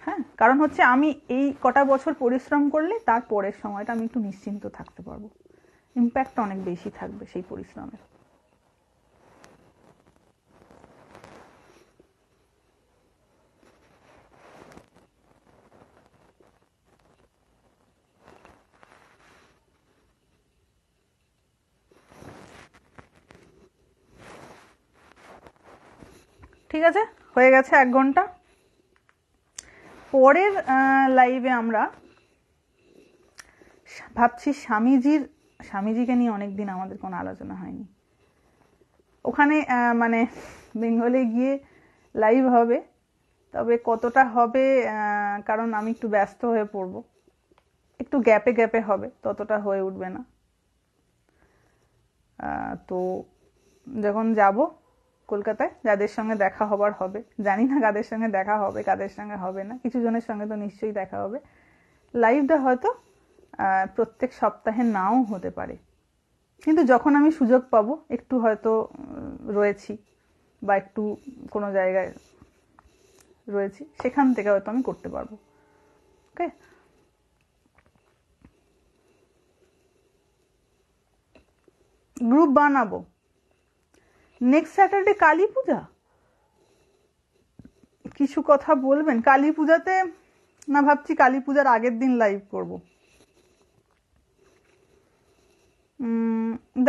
হ্যাঁ, কারণ হচ্ছে আমি এই কটা বছর পরিশ্রম করলে তার পরের সময়টা আমি একটু নিশ্চিন্ত থাকতে পারবো, ইম্প্যাক্ট অনেক বেশি থাকবে সেই পরিশ্রমের। ঠিক আছে, হয়ে গেছে 1 ঘন্টা। পরের লাইভে আমরা ভাবছি স্বামীজিকে নিয়ে অনেকদিন আমাদের কোনো আলোচনা হয়নি। ওখানে মানে বেঙ্গলে গিয়ে লাইভ হবে, তবে কতটা হবে, কারণ আমি একটু ব্যস্ত হয়ে পড়ব, একটু গ্যাপে গ্যাপে হবে, ততটা হয়ে উঠবে না। তো যখন যাব কলকাতায়, যাদের সঙ্গে দেখা হবার হবে, জানি না কাদের সঙ্গে দেখা হবে কাদের সঙ্গে হবে না, কিছু জনের সঙ্গে তো নিশ্চয়ই দেখা হবে। লাইভটা হয়তো প্রত্যেক সপ্তাহে নাও হতে পারে, কিন্তু যখন আমি সুযোগ পাবো, একটু হয়তো রয়েছি বা একটু কোনো জায়গায় রয়েছি, সেখান থেকে হয়তো আমি করতে পারবো। ওকে, গ্রুপ বানাবো। নেক্সট স্যাটারডে কালী পূজা, কিছু কথা বলবেন? কালী পূজাতে না, ভাবছি কালী পূজার আগের দিন লাইভ করব।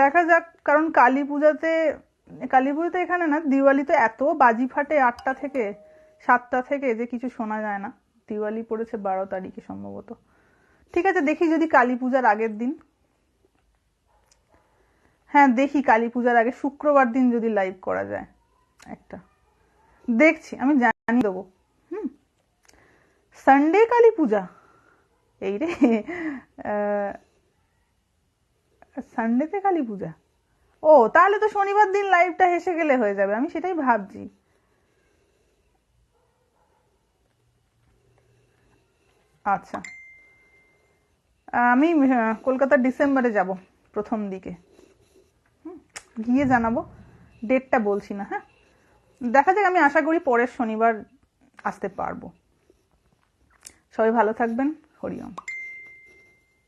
দেখা যাক, কারণ কালী পুজোতে এখানে না, দিওয়ালিতে এত বাজি ফাটে 8টা থেকে 7টা থেকে, যে কিছু শোনা যায় না। দিওয়ালি পড়েছে 12 তারিখে সম্ভবত। ঠিক আছে, দেখি যদি কালী পূজার আগের দিন, হ্যাঁ দেখি কালী পূজার আগে শুক্রবার দিন যদি লাইভ করা যায় একটা, দেখছি, আমি জানিয়ে দেবো। সানডে কালী পূজা, এই রে, সানডেতে কালী পূজা, ও তাহলে তো শনিবার দিন লাইভটা হেসে গেলে হয়ে যাবে, আমি সেটাই ভাবছি। আচ্ছা, আমি কলকাতা ডিসেম্বরে যাব প্রথম দিকে, গিয়ে জানাবো, ডেটটা বলছি না। হ্যাঁ, দেখা যাক, আমি আশা করি পরের শনিবার আসতে পারবো। সবাই ভালো থাকবেন, হরি ওম।